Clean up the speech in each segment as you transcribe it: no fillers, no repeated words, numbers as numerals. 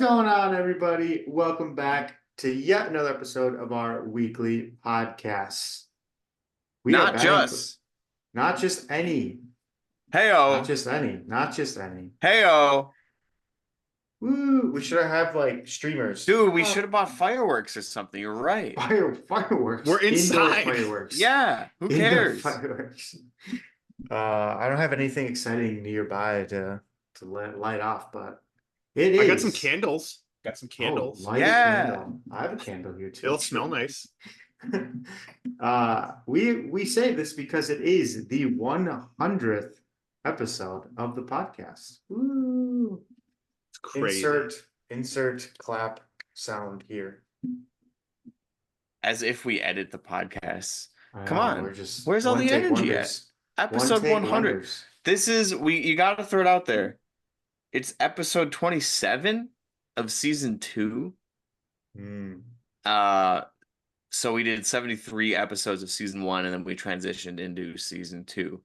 going on, everybody? Welcome back to yet another episode of our weekly podcast. We are Not back in, just. not just any, not Heyo. just any, not just any. Heyo. Woo! We should have like streamers. Dude, we should have bought fireworks or something. You're right. Fireworks, We're indoor inside. fireworks, Yeah. Who indoor cares? fireworks. I don't have anything exciting nearby to light off, but it I got some is. candles. Got some candles. Light a Yeah. candle. I have a candle here too. It'll smell nice. We say this because it is the 100th episode of the podcast. Woo. It's crazy. Insert clap sound here. As if we edit the podcast. I Come know, on. we're just Where's all the one-take energy wonders. at? Episode One-take 100. wonders. This is you gotta throw it out there. It's episode 27 of season 2. So we did 73 episodes of season 1, and then we transitioned into season 2.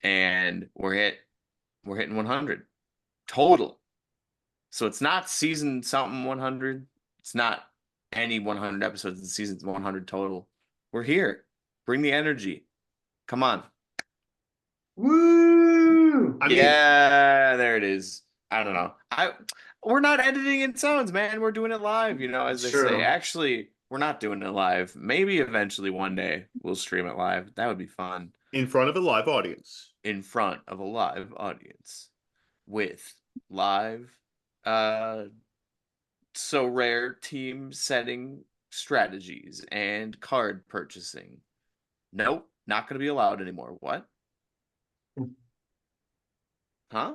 And we're hitting 100 total. So it's not season something 100. It's not any 100 episodes in season 100 total. We're here. Bring the energy. Come on. Woo! Yeah, there it is. I don't know. We're not editing in sounds, man. We're doing it live, as they say. Actually, we're not doing it live. Maybe eventually one day we'll stream it live. That would be fun. In front of a live audience. In front of a live audience with live Sorare team setting strategies and card purchasing. Nope, not going to be allowed anymore. What? Huh?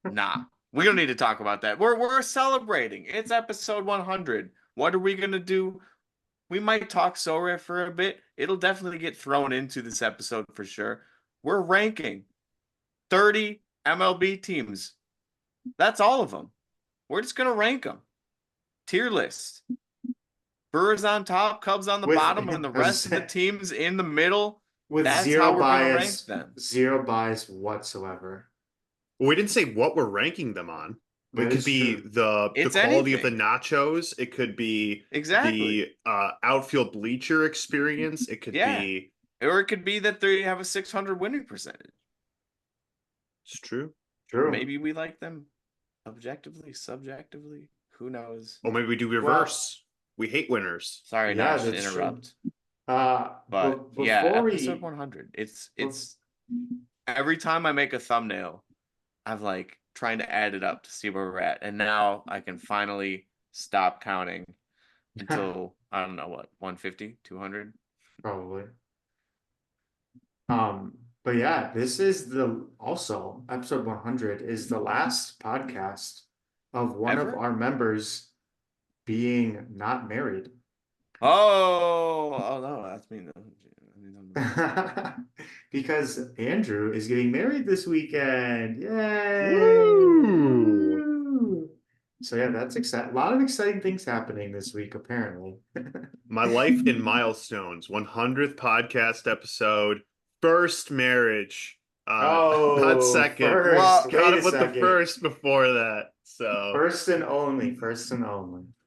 Nah, we don't need to talk about that. We're celebrating. It's episode 100. What are we going to do? We might talk Sorare for a bit. It'll definitely get thrown into this episode for sure. We're ranking 30 MLB teams. That's all of them. We're just going to rank them. Tier list. Brewers on top, Cubs on the bottom, and the rest of the teams in the middle. With That's zero how we're bias, gonna rank them. Zero bias whatsoever. Well, we didn't say what we're ranking them on. It could be the quality of the nachos. It could be the outfield bleacher experience. It could be... Or it could be that they have a 600 winning percentage. It's true. Maybe we like them objectively, subjectively. Who knows? Or maybe we do reverse. We hate winners. Sorry, not to interrupt. But yeah, episode 100. It's every time I make a thumbnail, I'm like trying to add it up to see where we're at. And now I can finally stop counting until, I don't know what, 150, 200? Probably. But yeah, this is also episode 100 is the last podcast of one of our members being not married. Oh no, that's me. Because Andrew is getting married this weekend. Yay! Woo! So yeah, that's exciting. A lot of exciting things happening this week, apparently. My life in milestones. 100th podcast episode. First marriage. Not second. Gotta put the first before that. So first and only.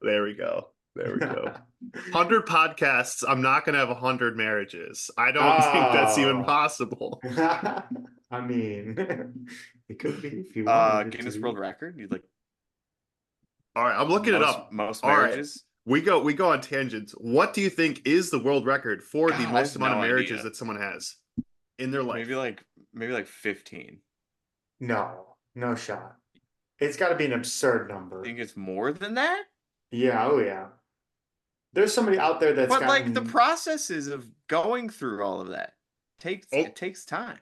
There we go. 100 podcasts. I'm not gonna have 100 marriages. I don't think that's even possible. I mean, it could be if you want. Guinness World Record. You'd like? All right, I'm looking it up. Most marriages. We go on tangents. What do you think is the world record for the most amount of marriages that someone has in their life? Maybe like 15. No shot. It's got to be an absurd number. I think it's more than that. Yeah. Oh yeah. There's somebody out there that's like the processes of going through all of that it takes time.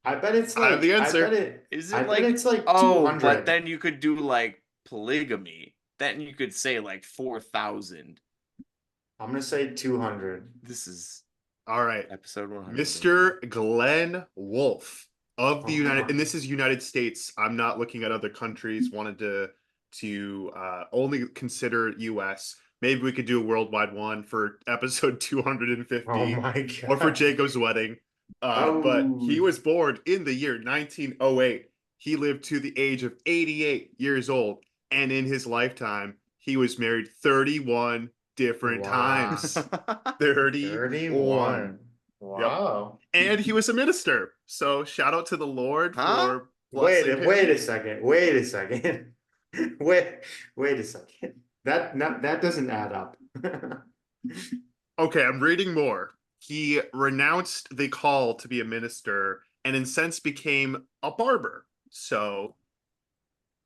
I bet it's like I have the answer. I bet it's like 200. But then you could do like polygamy. Then you could say like 4,000. I'm gonna say 200. This is all right. Episode 100. Mr. Glenn Wolfe of the and this is United States. I'm not looking at other countries. Wanted to only consider US. Maybe we could do a worldwide one for episode 250. Oh my God. Or for Jacob's wedding. But he was born in the year 1908. He lived to the age of 88 years old. And in his lifetime, he was married 31 different Wow. times. 31. 31. Yep. Wow. And he was a minister. So shout out to the Lord Huh? for blessing him. Wait a second. Wait a second. Wait a second. That doesn't add up. Okay, I'm reading more. He renounced the call to be a minister and in sense became a barber. So,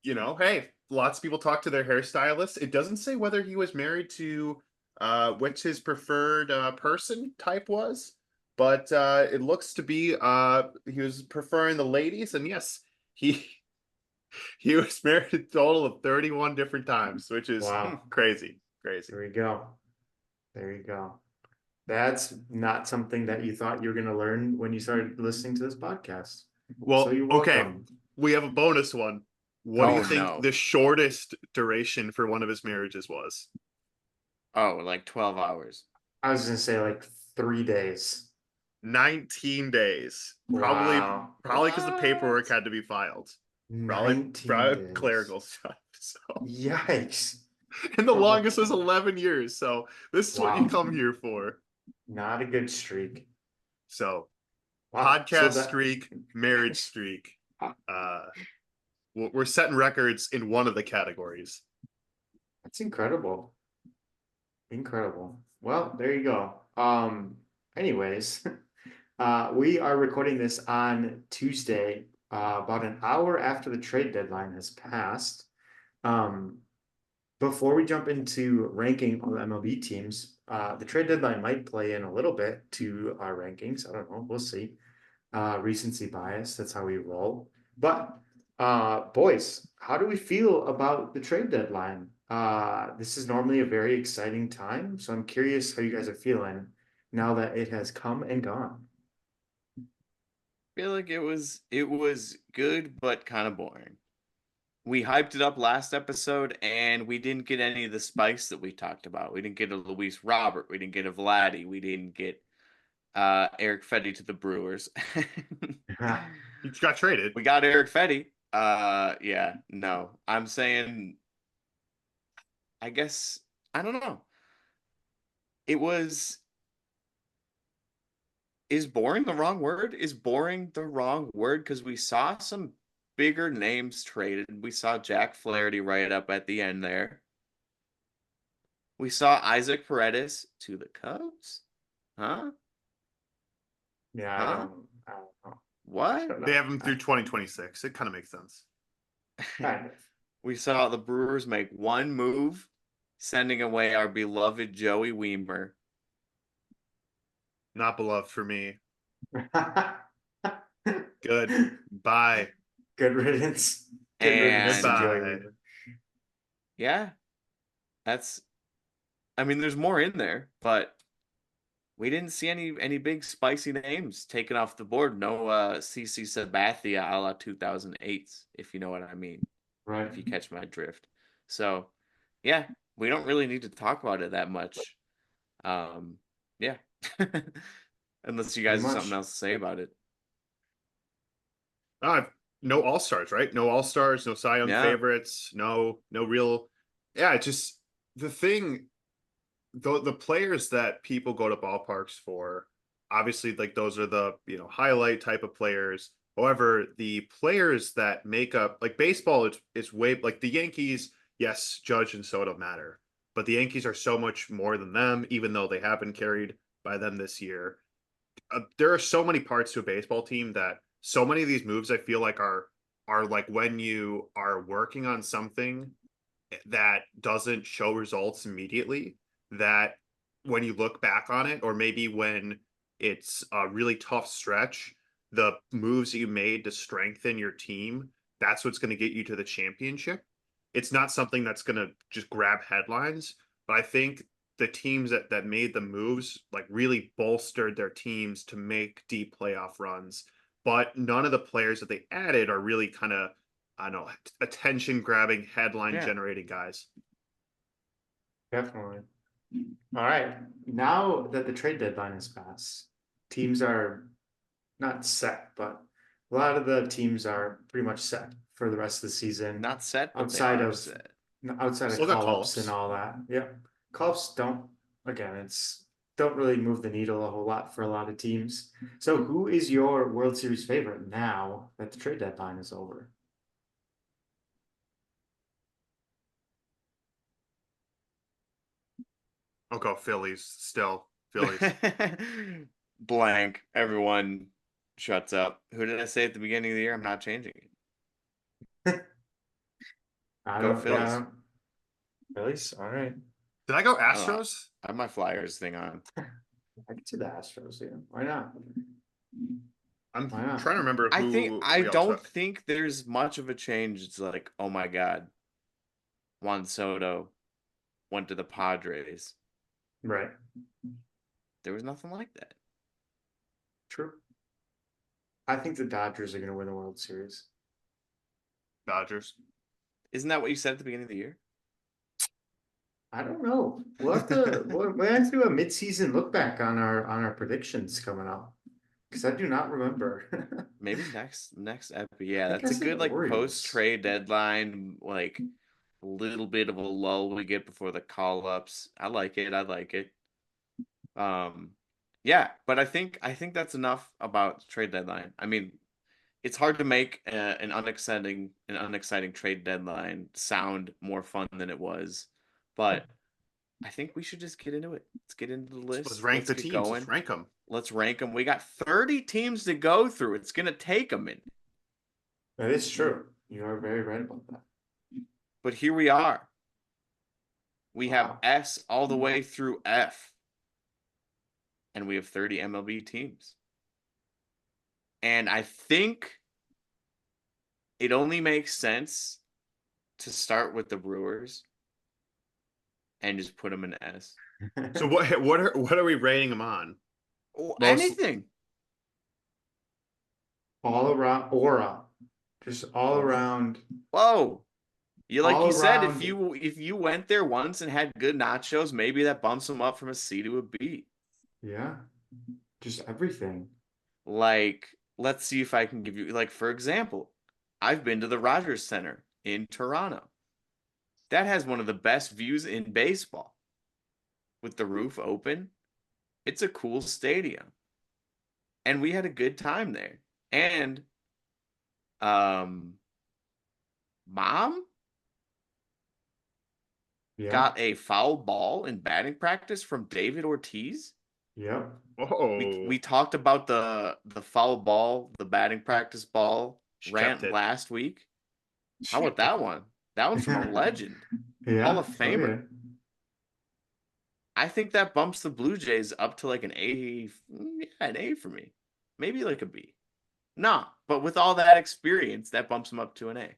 hey, lots of people talk to their hairstylist. It doesn't say whether he was married to which his preferred person type was, but it looks to be he was preferring the ladies, and yes, he he was married a total of 31 different times, which is Wow. crazy. Crazy. There we go. There you go. That's not something that you thought you were going to learn when you started listening to this podcast. Well, So you're okay, welcome. we have a bonus one. What do you Oh, think no. the shortest duration for one of his marriages was? Oh, like 12 hours. I was going to say like 3 days. 19 days. Wow. Probably because the paperwork What? had to be filed. 19 Probably days. clerical stuff. So, Yikes. and the longest was 11 years. So this is what you Wow. come here for. Not a good streak. So Wow. podcast streak, marriage streak. We're setting records in one of the categories. That's incredible. Incredible. Well, there you go. Anyways, we are recording this on Tuesday, about an hour after the trade deadline has passed. Before we jump into ranking all the MLB teams, the trade deadline might play in a little bit to our rankings. I don't know. We'll see. Recency bias. That's how we roll. But boys, how do we feel about the trade deadline? This is normally a very exciting time, so I'm curious how you guys are feeling now that it has come and gone. Feel like it was good but kind of boring. We hyped it up last episode and we didn't get any of the spice that we talked about. We didn't get a Luis Robert, we didn't get a Vladdy, we didn't get Eric Fetty to the Brewers. He got traded. We got Eric Fetty. Yeah, no. I'm saying I guess I don't know. It was Is boring the wrong word? Is boring the wrong word? Because we saw some bigger names traded. We saw Jack Flaherty right up at the end there. We saw Isaac Paredes to the Cubs. Huh? Yeah, Huh? I don't know. What? They have him through 2026. It kind of makes sense. Kind of. We saw the Brewers make one move, sending away our beloved Joey Weimer. Not beloved for me. Good. Bye. Good riddance. Good riddance to And Joey Goodbye. Weaver. yeah, I mean, there's more in there, but we didn't see any big spicy names taken off the board. No CC Sabathia a la 2008, if you know what I mean. Right. If you catch my drift. So, yeah, we don't really need to talk about it that much. Yeah. Unless you guys have something else to say about it. No all-stars, right? No all-stars, no Cy Young favorites, no real. Yeah, it's just the thing. The players that people go to ballparks for, obviously, like those are the highlight type of players. However, the players that make up like baseball is way like the Yankees. Yes, Judge and Soto matter, but the Yankees are so much more than them. Even though they have been carried by them this year, there are so many parts to a baseball team that so many of these moves I feel like are like when you are working on something that doesn't show results immediately, that when you look back on it, or maybe when it's a really tough stretch, the moves that you made to strengthen your team, that's what's going to get you to the championship. It's not something that's going to just grab headlines, but I think the teams that made the moves like really bolstered their teams to make deep playoff runs. But none of the players that they added are really kind of, I don't know, attention grabbing, headline generating guys. Definitely. All right. Now that the trade deadline has passed, teams are not set, but a lot of the teams are pretty much set for the rest of the season. Not set, but outside they are of set. outside of Still got call-ups and call-ups. all that. Yeah. Call-ups don't really move the needle a whole lot for a lot of teams. So who is your World Series favorite now that the trade deadline is over? I'll go Phillies still. Phillies. Blank. Everyone shuts up. Who did I say at the beginning of the year? I'm not changing it. I Go don't, yeah, Phillies. Phillies? All right. Did I go I don't know. Astros? I have my Flyers thing on. I can see the Astros, yeah. Why not? I'm Why not? trying to remember who I we all don't took. think there's much of a change. It's like, oh my God, Juan Soto went to the Padres. Right. There was nothing like that. True. I think the Dodgers are going to win the World Series. Dodgers. Isn't that what you said at the beginning of the year? I don't know. We'll have to do a mid-season look back on our predictions coming up. Because I do not remember. Maybe next epi. Yeah, I think that's a I said good like Orioles. post trade deadline, like a little bit of a lull we get before the call ups. I like it. I like it. Yeah, but I think that's enough about trade deadline. I mean, it's hard to make an unexciting trade deadline sound more fun than it was, but I think we should just get into it. Let's get into the Let's list. rank Let's the get teams. Let's going. rank them. Let's rank them. We got 30 teams to go through. It's gonna take a minute, That is true. You are very right about that. but here we are. We have Wow. S all the way through F, and we have 30 MLB teams. And I think it only makes sense to start with the Brewers and just put them in S. So what are we rating them on? Oh, Most- anything. All around aura. Just all around. Whoa. Like All you said, around. if you went there once and had good nachos, maybe that bumps them up from a C to a B. Yeah. Just everything. Like, let's see if I can give you, like, for example, I've been to the Rogers Center in Toronto. That has one of the best views in baseball with the roof open. It's a cool stadium. And we had a good time there. And mom Yeah. got a foul ball in batting practice from David Ortiz. Yep. We talked about the foul ball, the batting practice ball She kept rant it. last week. How about that one? That one's from a legend. Yeah. Hall of Oh, Famer. yeah. I think that bumps the Blue Jays up to like an A. Yeah, an A for me. Maybe like a B. Nah, but with all that experience, that bumps them up to an A.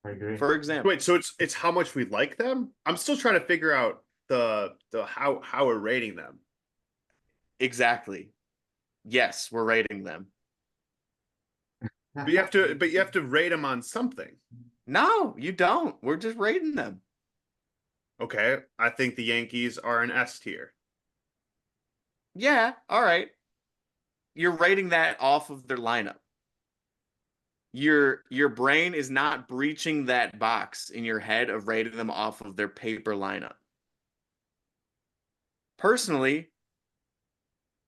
I agree. For example. Wait, so it's how much we like them? I'm still trying to figure out the how we're rating them. Exactly. Yes, we're rating them. But you have to rate them on something. No, you don't. We're just rating them. Okay, I think the Yankees are an S tier. Yeah, all right. You're rating that off of their lineup. Your brain is not breaching that box in your head of rating them off of their paper lineup. Personally,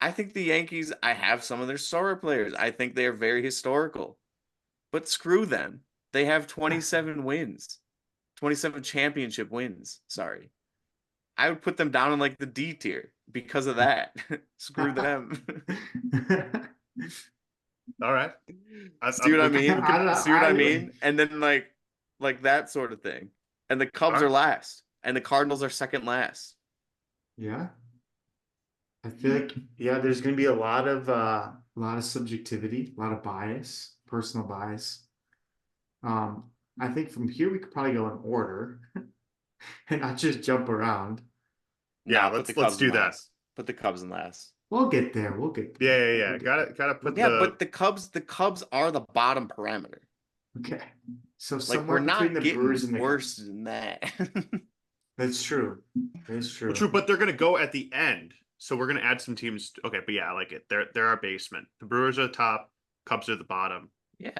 I think the Yankees, I have some of their Sorare players. I think they are very historical. But screw them. They have 27 wins. 27 championship wins. Sorry. I would put them down in like the D tier because of that. Screw them. All right. See what I mean? I don't know. See what I mean? And then like that sort of thing. And the Cubs are last. And the Cardinals are second last. Yeah. I feel like, yeah, there's going to be a lot of subjectivity, a lot of bias, personal bias. I think from here we could probably go in order and not just jump around. Yeah, Put the let's Cubs do in that. last. Put the Cubs in last. We'll get there. We'll get there. Yeah. We'll get Gotta put Yeah, the but the Cubs are the bottom parameter. Okay. So Like somewhere we're between not the Brewers getting and the worse Cubs. than that. That's true. That's true. Well, true, but they're gonna go at the end. So we're gonna add some teams. Okay, but yeah, I like it. They're our basement. The Brewers are the top, Cubs are the bottom. Yeah.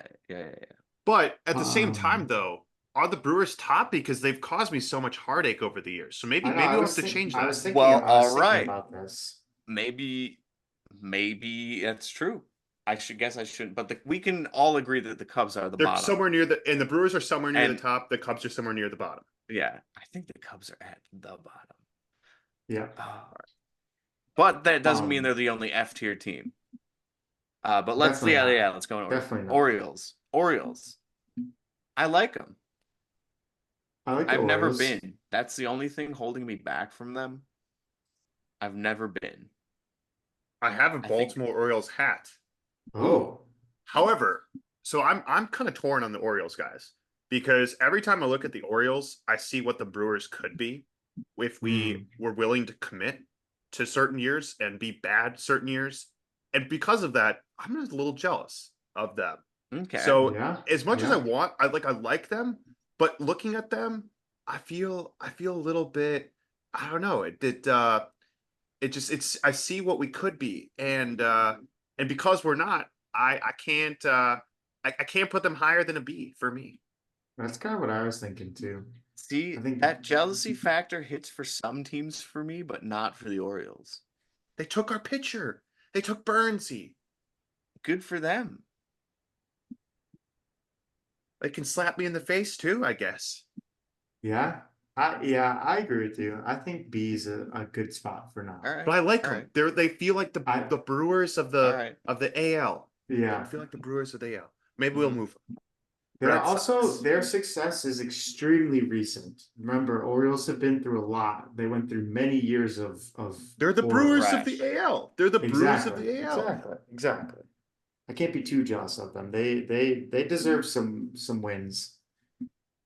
But at the same time, though, are the Brewers top? Because they've caused me so much heartache over the years. So maybe I know, we'll have to change I that. was thinking, Well, I was all thinking right. about this. Maybe that's true. I shouldn't, but we can all agree that the Cubs are the They're bottom. somewhere near and the Brewers are somewhere near the And- top. The Cubs are somewhere near the bottom. Yeah, I think the Cubs are at the bottom. Yeah. But that doesn't mean Um, they're the only F tier team. But let's Definitely not. let's go on. Definitely not. Orioles. I like them. I like the I've never Orioles. been. That's the only thing holding me back from them. I've never been. I have a I think- Baltimore Orioles hat. Oh, However, so I'm kind of torn on the Orioles, guys, because every time I look at the Orioles, I see what the Brewers could be if we were willing to commit to certain years and be bad certain years. And because of that, I'm a little jealous of them. Okay. So yeah. as much as yeah. I like them, but looking at them, I feel a little bit, I don't know, I see what we could be, and because we're not, I can't I can't put them higher than a B for me. That's kind of what I was thinking too. See, I think that jealousy factor hits for some teams for me, but not for the Orioles. They took our pitcher. They took Burnsy. Good for them. They can slap me in the face too, I guess. yeah. I agree with you. I think B is a good spot for now. All right. But I like all them. right. They feel like the Brewers of All right. the AL. Yeah. I feel like the Brewers of the AL. Maybe we'll move them. They're Red also Sox. their success is extremely recent. Remember, Orioles have been through a lot. They went through many years of They're the horror. Brewers Right. of the AL. They're the Brewers of the AL. Exactly. I can't be too jealous of them. They deserve some wins.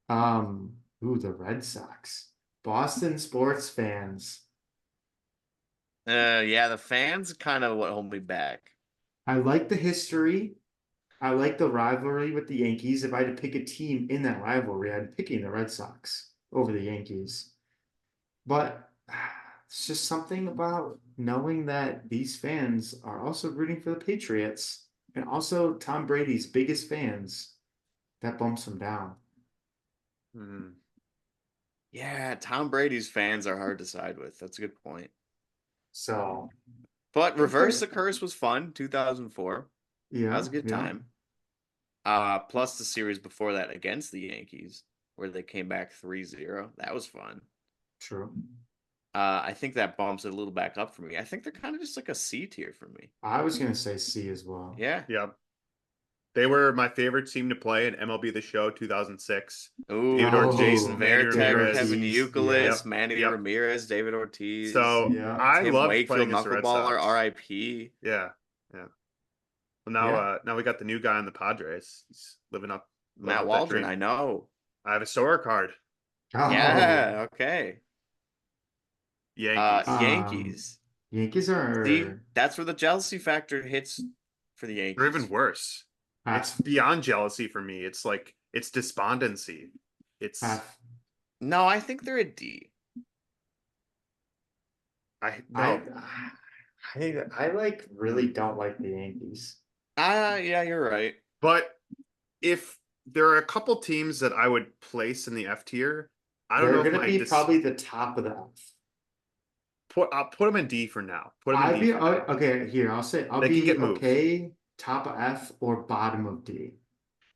The Red Sox. Boston sports fans. Yeah, the fans kind of what hold me back. I like the history. I like the rivalry with the Yankees. If I had to pick a team in that rivalry, I'd be picking the Red Sox over the Yankees. But it's just something about knowing that these fans are also rooting for the Patriots and also Tom Brady's biggest fans. That bumps them down. Hmm. Yeah, Tom Brady's fans are hard to side with. That's a good point. So, But Reverse the Curse was fun, 2004. yeah, That was a good yeah. time. Plus the series before that against the Yankees, where they came back 3-0. That was fun. True. I think that bumps it a little back up for me. I think they're kind of just like a C tier for me. I was gonna say C as well. Yeah. Yeah. They were my favorite team to play in MLB The Show 2006. Ooh, Theodore Jason Manny Varitek, Ramirez. Kevin Youkilis, Yep, Manny yep. Ramirez, David Ortiz. So Yeah. I Tim loved Wakefield, playing as the Red knuckleballer, Sox. R.I.P. Yeah, yeah. Well, now Yeah. now we got the new guy in the Padres. He's living up Matt that Waldron, dream. I know. I have a Sorare card. Oh, Yeah, okay. Yankees. Yankees. Yankees are. See, that's where the jealousy factor hits for the Or even Yankees. worse. It's beyond jealousy for me. It's like it's despondency. It's No, I think they're a D. no. I like really don't like the Yankees. Yeah, you're right. But if there are a couple teams that I would place in the F tier, I don't know They're if gonna be probably the top of the F. I'll put them in D for now. Put them in I'd D be for now. okay. Here, I'll say I'll They can be get moved. okay. Top of F or bottom of D.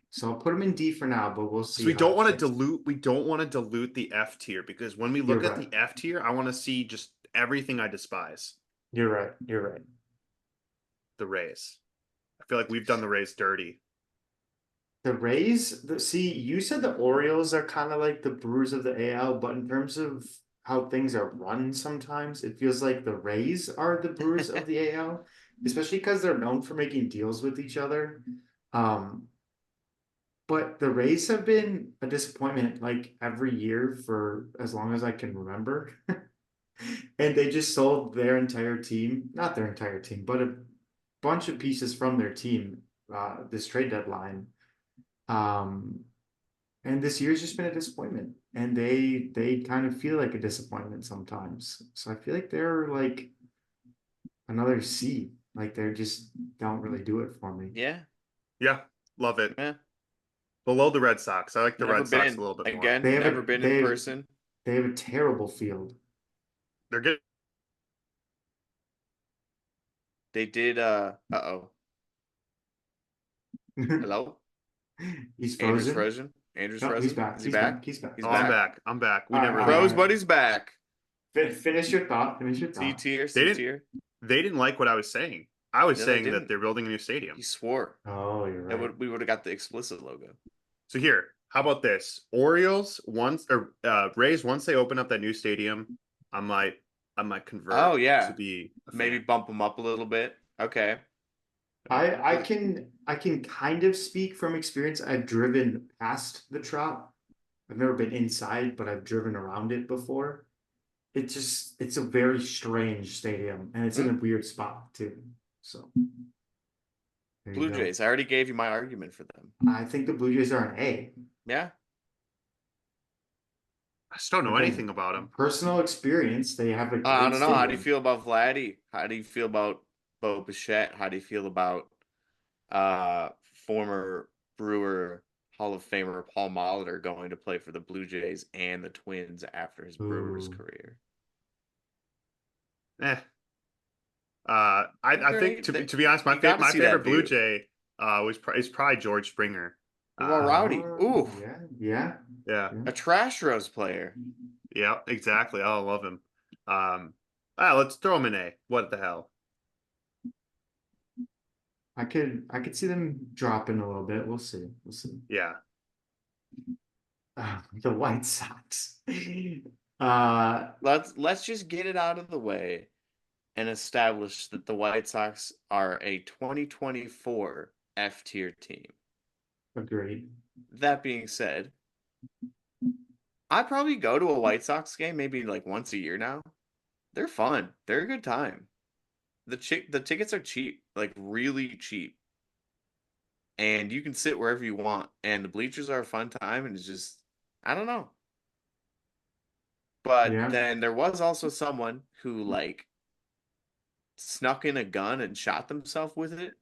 So I'll put them in D for now, but we'll see. So we how don't it want to shakes. dilute. We don't want to dilute the F tier because when we look You're at right. the F tier, I want to see just everything I despise. You're right. You're right. The Rays. I feel like we've done the Rays dirty. The Rays, see, you said the Orioles are kind of like the Brewers of the AL, but in terms of how things are run sometimes, it feels like the Rays are the Brewers of the AL, especially because they're known for making deals with each other. But the Rays have been a disappointment like every year for as long as I can remember. And they just sold their entire team, not their entire team, but a bunch of pieces from their team this trade deadline. And this year's just been a disappointment. And they kind of feel like a disappointment sometimes. So I feel like they're like another C. Like they're just don't really do it for me. Yeah. Yeah, love it. Yeah. Below the Red Sox. I like the Never Red Sox been. a little bit more. Again, They have never a been in person. they have a terrible field. They're good. They did uh-oh. Hello? He's Andrew's frozen. frozen. Andrew's No, he's frozen. back. Is he He's back? back. He's back. He's Oh, I'm back. back. I'm back. We All never right, Froze, leave. but he's back. Finish your thought. Finish your C thought. tier, They C didn't- tier. They didn't like what I was saying. I was No, they saying that didn't. they're building a new stadium. He swore. Oh, you're That right. we would have got the explicit logo. So here, how about this? Orioles once or Rays once they open up that new stadium, I might convert Oh yeah. to be a Maybe fan. bump them up a little bit. Okay. I can kind of speak from experience. I've driven past the Trop. I've never been inside, but I've driven around it before. It's a very strange stadium, and it's in a weird spot too. So there you Blue go. Jays. I already gave you my argument for them. I think the Blue Jays are an A. Yeah. I just don't know Again, anything about them. Personal experience. They have a great I don't know. How do you stadium. feel about Vladdy? How do you feel about Bo Bichette? How do you feel about former Brewer Hall of Famer Paul Molitor going to play for the Blue Jays and the Twins after his Brewers Ooh. career? I think to be honest, my You gotta my see that favorite Blue view. Jay is probably George Springer. What about Rowdy? Ooh, Yeah. Yeah, a trash rose player. yeah, exactly. Oh, I love him. Let's throw him an A. What the hell? I could see them dropping a little bit. We'll see. We'll see. Yeah, The White Sox. Let's just get it out of the way and establish that the White Sox are a 2024 F tier team. Agreed. That being said, I probably go to a White Sox game maybe like once a year now. They're fun. They're a good time. The tickets are cheap, like really cheap. And you can sit wherever you want. And the bleachers are a fun time, and it's just I don't know. But Yeah. then there was also someone who like snuck in a gun and shot themselves with it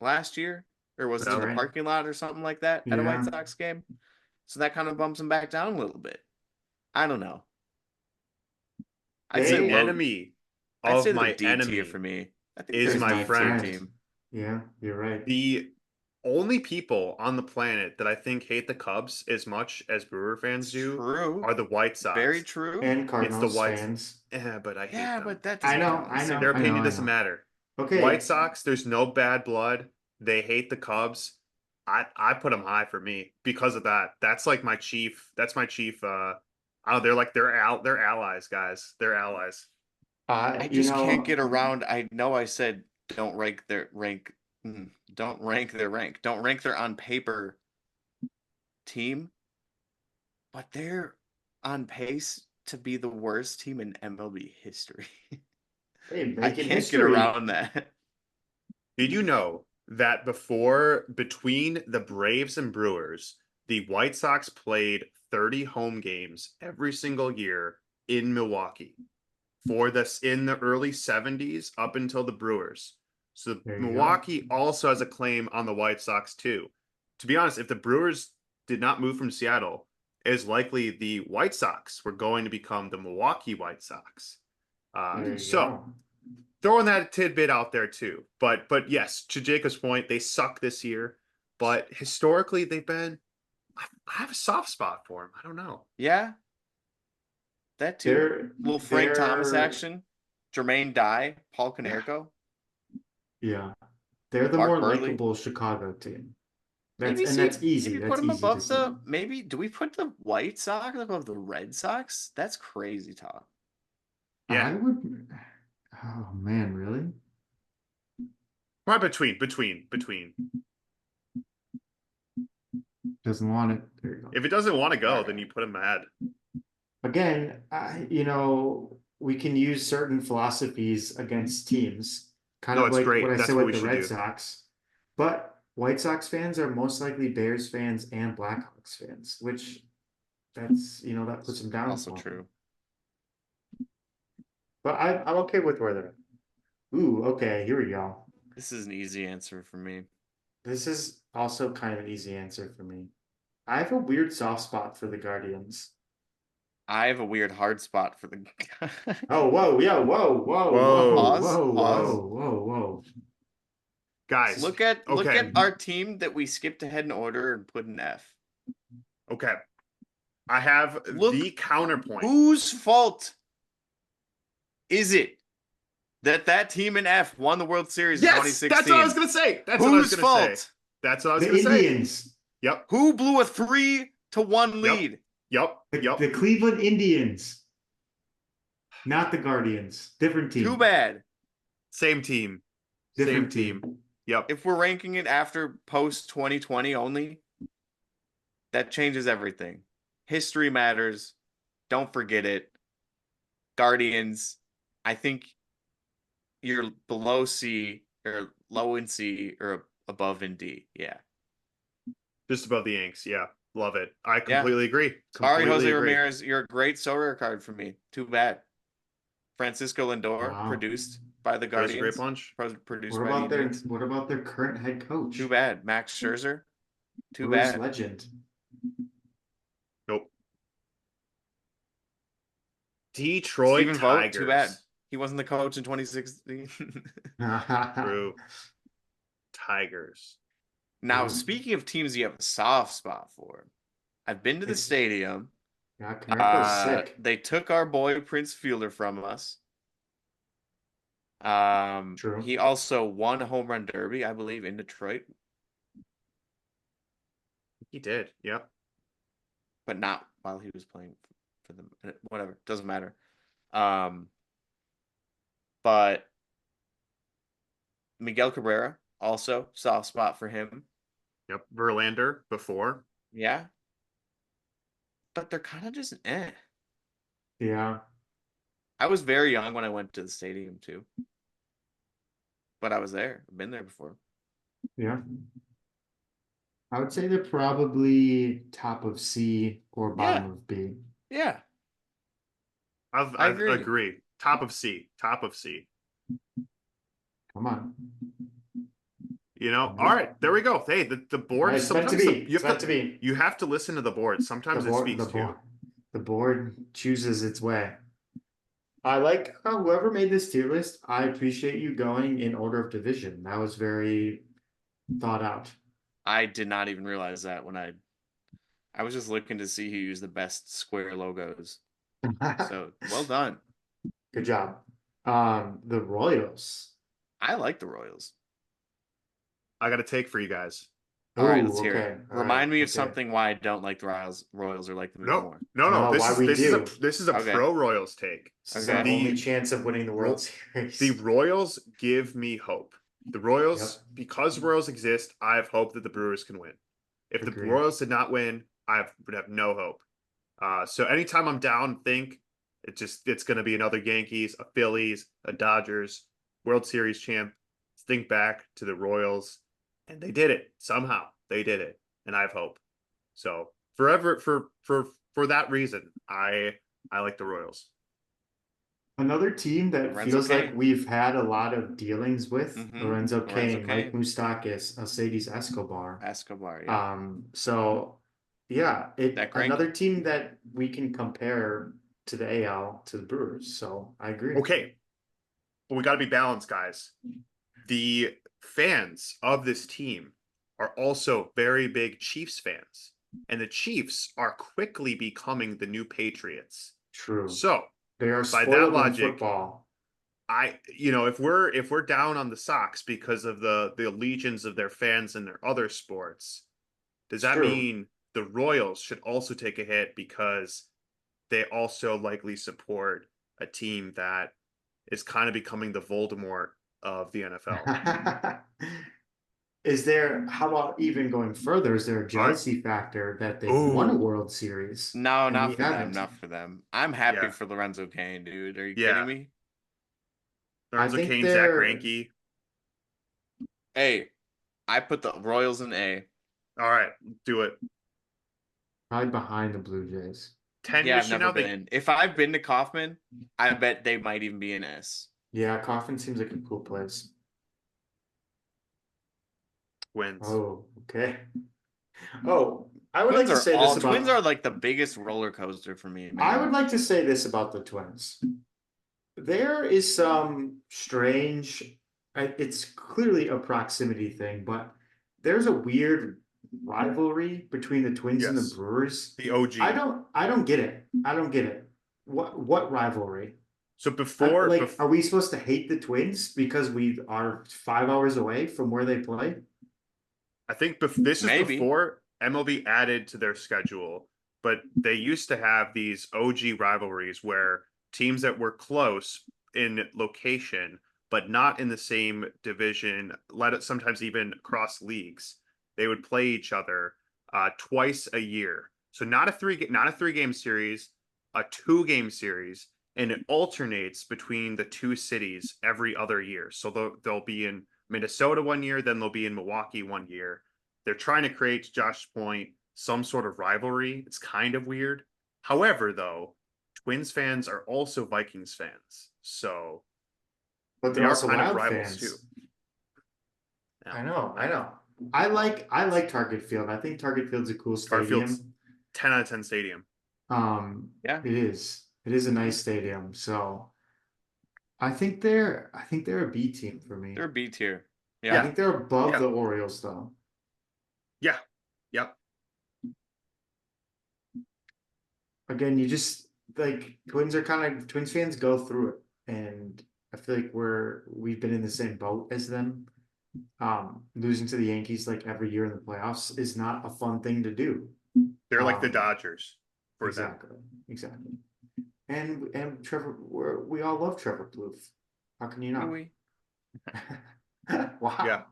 last year, or was it That's in the right. parking lot or something like that at a White Yeah. Sox game? So that kind of bumps them back down a little bit. I don't know. I'd say the They- low. enemy I'd of say they're my D tier enemy for me. I think is they're my a D tier friend. team. Yeah, you're right. The only people on the planet that I think hate the Cubs as much as Brewer fans do True. are the White Sox. Very true. And It's the Cardinals White. fans. Yeah, but I hate Yeah, them. but that I doesn't know, count. I know. Their opinion I doesn't know. matter. Okay. White Sox, there's no bad blood. They hate the Cubs. I put them high for me because of that. That's like my chief. That's my chief. They're like they're allies, guys. They're allies. I just can't get around. I know I said don't rank their rank. Don't rank their rank. Don't rank their on paper team, but they're on pace to be the worst team in MLB history. Hey, I making can't history. get around that. Did you know that between the Braves and Brewers, the White Sox played 30 home games every single year in Milwaukee for this in the early 70s up until the Brewers. So There you Milwaukee also has a claim on the White Sox too. To be honest, if the Brewers did not move from Seattle, it is likely the White Sox were going to become the Milwaukee White Sox. There you So go. throwing that tidbit out there too. But yes, to Jacob's point, they suck this year. But historically, they've been. I have a soft spot for them. I don't know. Yeah, that too. They're Little Frank Thomas they're action. Jermaine Dye, Paul Konerko. yeah. They're the Mark more Burley. likable Chicago team. That's Maybe that's easy. Maybe That's put them easy to above see. the. Maybe do we put the White Sox above the Red Sox? That's crazy talk. Yeah, I would. Oh man, really? probably between. Doesn't want it. There you go. If it doesn't want to go, Alright. then you put them ahead. Again, we can use certain philosophies against teams, kind No, of it's like great. what I That's said what with we the should Red do. Sox. But White Sox fans are most likely Bears fans and Blackhawks fans, which that puts them down. Also small. true. But I'm okay with where they're at. Ooh, okay, here we go. This is an easy answer for me. This is also kind of an easy answer for me. I have a weird soft spot for the Guardians. I have a weird hard spot for the. Oh, whoa, yeah, whoa, whoa, Whoa. whoa, Pause, whoa, pause. whoa. Guys, Look at okay. our team that we skipped ahead in order and put an F. Okay. I have Look, the counterpoint. Whose fault is it that team in F won the World Series in Yes, 2016? that's what I was gonna say. That's what I was Whose gonna fault? say. That's what I was The gonna say. Indians. Yep. Who blew a 3-1 lead? Yep. The Cleveland Indians. Not the Guardians. Different team. Too bad. Same team. Different Same team. Yep. If we're ranking it after post 2020 only, that changes everything. History matters. Don't forget it. Guardians, I think you're below C or low in C or above in D. Yeah. Just above the Yanks. Yeah. Love it. I completely agree. Sorry, Completely Jose agree. Ramirez. You're a great Sorare card for me. Too bad. Francisco Lindor, Wow. produced by the There's a great Guardians. bunch. Produced What by about the their Indians. what about their current head coach? Too bad. Max Scherzer. Too Brewers bad. legend. Nope. Detroit Stephen Vogt. Tigers. Too bad. He wasn't the coach in 2016. True. Tigers. Now, Ooh. speaking of teams you have a soft spot for, I've been to the It's- stadium. Yeah, Caneco's sick. They took our boy Prince Fielder from us. True. He also won a home run derby, I believe, in Detroit, He did. Yep. but not while he was playing for them. Whatever, doesn't matter. But Miguel Cabrera also soft spot for him. Yep. Verlander before. Yeah, but they're kind of just eh. Yeah. I was very young when I went to the stadium too, but I was there. I've been there before. Yeah. I would say they're probably top of C or bottom of B. Yeah, I agree. agree. Top of C. Top of C. Come on. You know, all right, there we go. Hey, the board It's meant to sometimes be. It's meant to be. you have to listen to the board. Sometimes it speaks to you. The board chooses its way. I like whoever made this tier list. I appreciate you going in order of division. That was very thought out. I did not even realize that when I was just looking to see who used the best square logos. So well done. Good job. The Royals. I like the Royals. I got a take for you guys. All right, Ooh, let's hear it. all Remind right, me of okay. something why I don't like the Royals or like them more. No. No, why we This do. is a Okay. pro Royals take. This is Okay. our The- only chance of winning the World Series. The Royals give me hope. The Royals, Yep. because Royals exist, I have hope that the Brewers can win. If the Agreed. Royals did not win, would have no hope. So anytime I'm down, it's going to be another Yankees, a Phillies, a Dodgers, World Series champ. Think back to the Royals, and they did it somehow. They did it, and I have hope. So forever for that reason, I like the Royals. Another team that Lorenzo feels like Cain. we've had a lot of dealings with Lorenzo Lorenzo Cain, Mike Cain. Moustakas, Alcides Escobar. Yeah. So yeah, That another team that we can compare to the AL to the Brewers. So I agree. Okay, but we got to be balanced, guys. The fans of this team are also very big Chiefs fans, and the Chiefs are quickly becoming the new Patriots. True. So They are by spoiled that logic, in football. if we're down on the Sox because of the legions of their fans in their other sports, does that True. mean the Royals should also take a hit because they also likely support a team that is kind of becoming the Voldemort of the NFL? How about even going further? Is there a jealousy factor that they won a World Series? No, and not we for them. haven't? Not for them. I'm happy Yeah. for Lorenzo Cain, dude. Are you Yeah. kidding me? Lorenzo think Cain, Zach they're- Greinke. Hey, I put the Royals in A. All right, do it. Probably behind the Blue Jays. 10 Yeah, years I've from never now, been. If I've been to Kauffman, I bet they might even be in S. Yeah, Coffin seems like a cool place. wins. Oh, okay. Oh, I would like to say this Twins about. are like the biggest roller coaster for me, I man. would like to say this about the Twins. There is some strange. It's clearly a proximity thing, but there's a weird rivalry between the Twins and the Yes. Brewers. The OG. I don't get it. I don't get it. What rivalry? So before, Like, are we supposed to hate the Twins because we are 5 hours away from where they play? I think this is Maybe. before MLB added to their schedule, but they used to have these OG rivalries where teams that were close in location, but not in the same division, let it sometimes even cross leagues, they would play each other twice a year. So not a 3 game series, a 2 game series, and it alternates between the two cities every other year. So they'll be in Minnesota one year, then they'll be in Milwaukee one year. They're trying to create, to Josh's point, some sort of rivalry. It's kind of weird. However, though, Twins fans are also Vikings fans, so But they they're are also kind of Wild rivals too. fans. Yeah. I know, I know. I like Target Field. I think Target Field's a cool Garfield's stadium. 10 out of 10 stadium. Yeah. It is. It is a nice stadium. So I think they're a B team for me. They're B tier. I Yeah. think they're above Yeah. the Orioles though. Yeah. Yep. Again, you just like Twins fans go through it, and I feel like we've been in the same boat as them. Losing to the Yankees like every year in the playoffs is not a fun thing to do. They're like the Um, Dodgers for them. Exactly. And Trevor, we all love Trevor Plouffe. How can you not? Oui. Wow.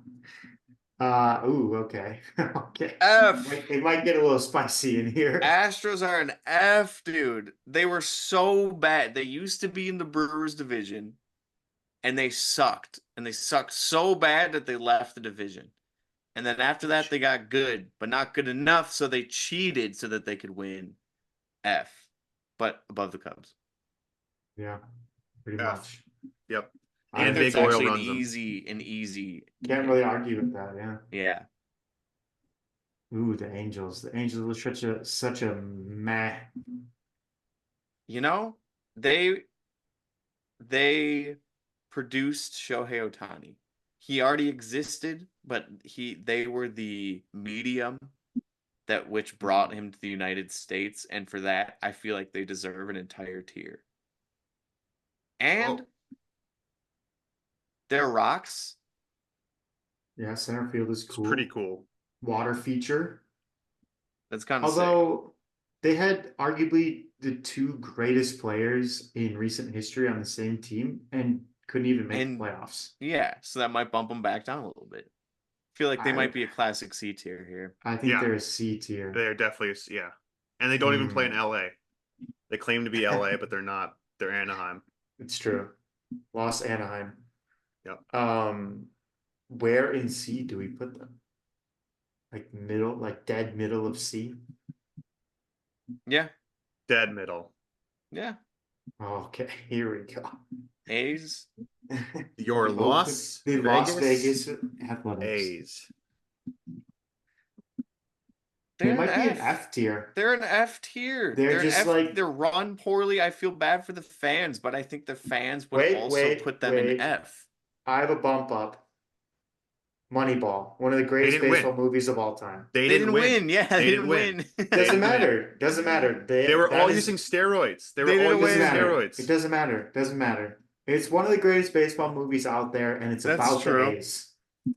Yeah. Ooh, okay. Okay. F. It might get a little spicy in here. Astros are an F, dude. They were so bad. They used to be in the Brewers division, and they sucked. And they sucked so bad that they left the division. And then after that, they got good, but not good enough, so they cheated so that they could win. F, but above the Cubs. Yeah, pretty F. much. Yep. I think And that's Big Oil actually runs them. an easy. Can't really argue with that, yeah. Yeah. Ooh, the Angels. The Angels were such a meh. You know, they produced Shohei Ohtani. He already existed, but they were the medium that which brought him to the United States, and for that, I feel like they deserve an entire tier. And their rocks. Yeah, center field is It's cool. pretty cool. Water feature. That's kind of sick. Although they had arguably the two greatest players in recent history on the same team and couldn't even make the playoffs. Yeah, so that might bump them back down a little bit. I feel like they might be a classic C tier here. I think they're a C tier. They're definitely yeah. And they don't even play in LA. They claim to be LA, but they're not. They're Anaheim. It's true. Lost Anaheim. Yep. Where in C do we put them? Like dead middle of C? Yeah. Dead middle. Yeah. Okay, here we go. A's. Your Las Vegas Athletics. A's. They might be an F tier. They're an F tier. They're just like they're run poorly. I feel bad for the fans, but I think the fans would also put them in F. I have a bump up. Moneyball, one of the greatest baseball movies of all time. They didn't win. Yeah, they didn't win. Doesn't matter. Doesn't matter. They were all using steroids. They were all using steroids. It doesn't matter. Doesn't matter. It's one of the greatest baseball movies out there, and it's about the A's.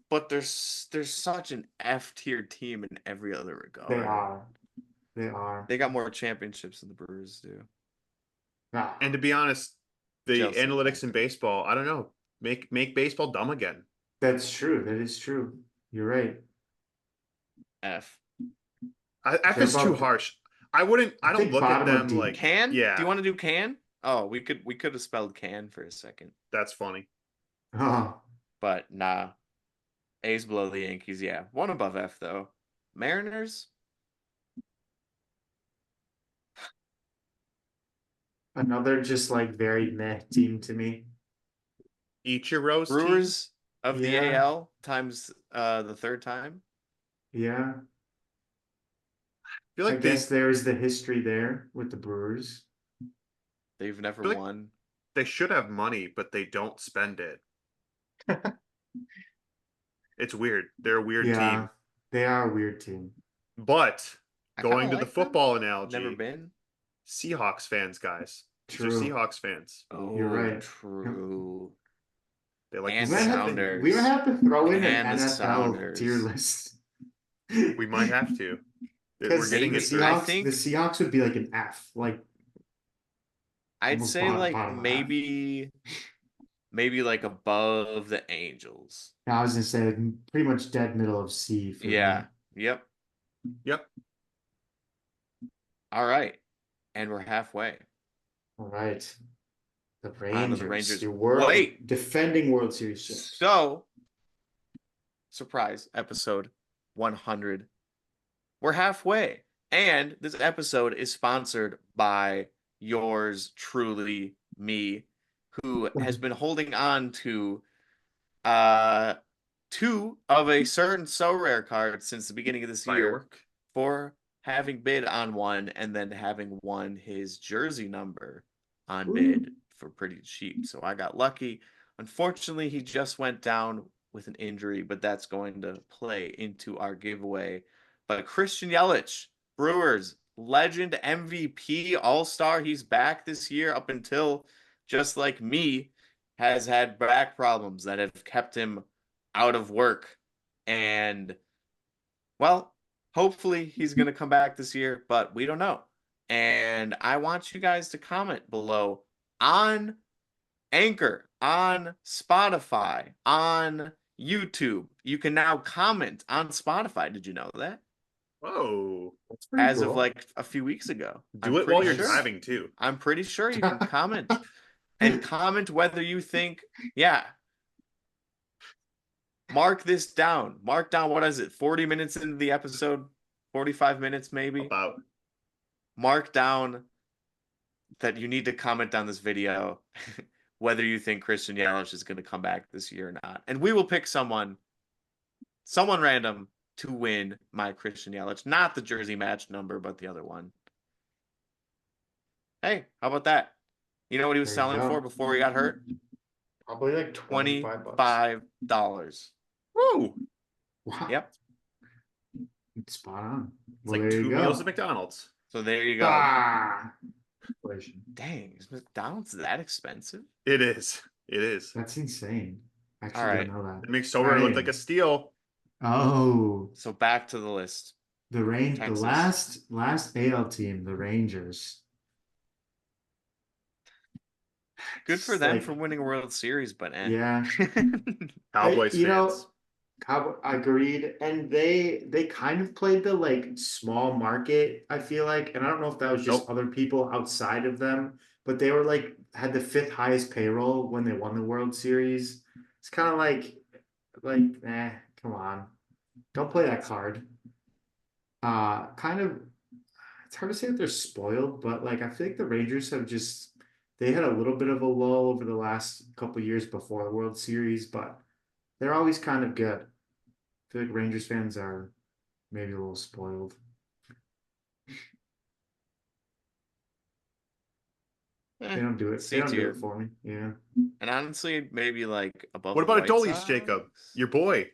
But there's such an F tier team in every other regard. They are. They got more championships than the Brewers do. And to be honest, the analytics in baseball, I don't know, make baseball dumb again. That's true. That is true. You're right. F. F is too harsh. I don't look at them like can. Yeah. Do you want to do can? Oh, we could have spelled can for a second. That's funny. But nah. A's below the Yankees, yeah. One above F though. Mariners. Another just like very meh team to me. Ichiro's Brewers team? Of the AL times the third time. Yeah. feel I like guess there's the history there with the Brewers. They've never feel like won. they should have money, but they don't spend it. It's weird. They're a weird Yeah, team. they are a weird team. But I kind going of to the like them. football Never analogy, been. Seahawks fans, guys. These are True. Seahawks fans. You're Oh, right. Yep. true. They like to And We might have sing. to, we might Sounders. have to throw in an And the NFL tier Sounders. list. We might have to. We're Because getting the Maybe. it I dirty. Seahawks, the think Seahawks would be like an F, like I'd almost say like bottom half. maybe like above the Angels. I was gonna say pretty much dead middle of C for Yeah. me. Yep. Yep. All right. And we're halfway. All right. The On to the Rangers, Rangers. your world Wait. defending World Series champs. So, surprise, episode 100. We're halfway. And this episode is sponsored by yours truly, me, who has been holding on to uh two of a certain so rare card since the beginning of this year Firework. for having bid on one and then having won his jersey number on Ooh. bid for pretty cheap. So I got lucky. Unfortunately, he just went down with an injury, but that's going to play into our giveaway. But Christian Yelich, Brewers legend, MVP, All-Star, he's back this year up until, just like me, has had back problems that have kept him out of work. And, well, hopefully he's going to come back this year, but we don't know. And I want you guys to comment below on Anchor, on Spotify, on YouTube. You can now comment on Spotify. Did you know that? Whoa. That's pretty As of cool. like a few weeks ago. Do it pretty while you're sure. driving too. I'm pretty sure you can comment. And comment whether you think, yeah, mark this down. Mark down, what is it, 40 minutes into the episode? 45 minutes maybe? About. Mark down that you need to comment on this video whether you think Christian Yelich is going to come back this year or not. And we will pick someone random to win my Christian Yelich. Not the jersey match number, but the other one. Hey, how about that? You know what he was There you selling go. for before he got hurt? Probably like $25. $25. Woo. Wow. Yep. It's spot on. It's Well, like there 2 you meals go. at McDonald's. So there you go. Ah, inflation. Dang, is McDonald's that expensive? It is. It is. That's insane. I All actually right. don't know that. It makes Sorare look like a steal. Oh, So back to the list. the Texas. last AL team, the Rangers. Good for It's them like, for winning a World Series, but yeah. Cowboys you know, fans. Agreed, and they kind of played the like small market. I feel like, and I don't know if that was just Nope. other people outside of them, but they were like had the fifth highest payroll when they won the World Series. It's kind of like, come on, don't play that card. Kind of, it's hard to say that they're spoiled, but like I feel like the Rangers have just they had a little bit of a lull over the last couple years before the World Series, but they're always kind of good. I feel like Rangers fans are maybe a little spoiled. They don't do it. They C don't do tier. it for me. Yeah. And honestly, maybe like above What the about White Adolis, Sox. Jacob? Your boy.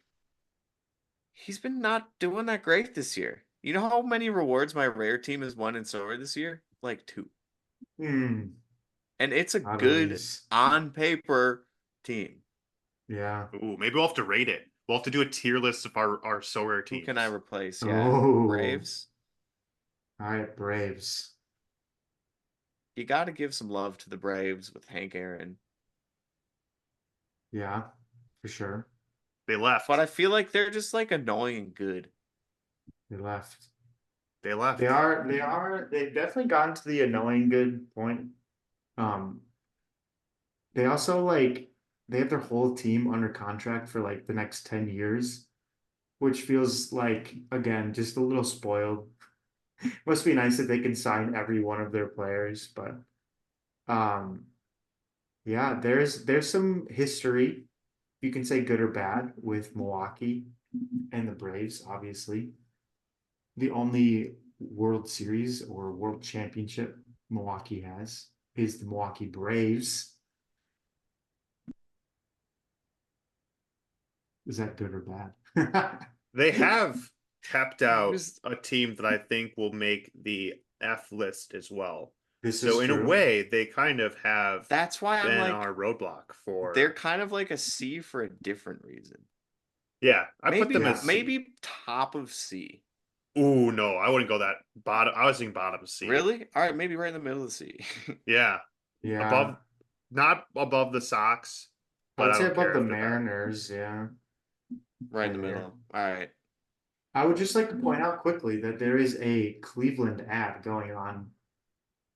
He's been not doing that great this year. You know how many rewards my rare team has won in Sorare this year? Like 2. Hmm. And it's a Not good always. on paper team. Yeah. Ooh, maybe we'll have to rate it. We'll have to do a tier list of our Sorare Who teams. can I replace? Yeah. Oh. Braves. All right, Braves. You got to give some love to the Braves with Hank Aaron. Yeah, for sure. They left. But I feel like they're just like annoying and good. They left. They left. They've definitely gotten to the annoying good point. They also like they have their whole team under contract for like the next 10 years, which feels like again just a little spoiled. Must be nice that they can sign every one of their players, but um yeah, there's some history, you can say good or bad, with Milwaukee and the Braves, obviously. The only World Series or World Championship Milwaukee has is the Milwaukee Braves. Is that good or bad? They have kept out Just- a team that I think will make the F list as well. This So is in a true. way, they kind of have That's why I'm been like, our roadblock for. they're kind of like a C for a different reason. Yeah, I put Maybe them as C. maybe top of C. Ooh, no, I wouldn't go that bottom. I was thinking bottom C. Really? All right, maybe right in the middle of the C. Yeah, Yeah. above, not above the Sox, I but would I say don't above care the after that. Mariners, yeah. Right in the Yeah. middle. All right. I would just like to point out quickly that there is a Cleveland ad going on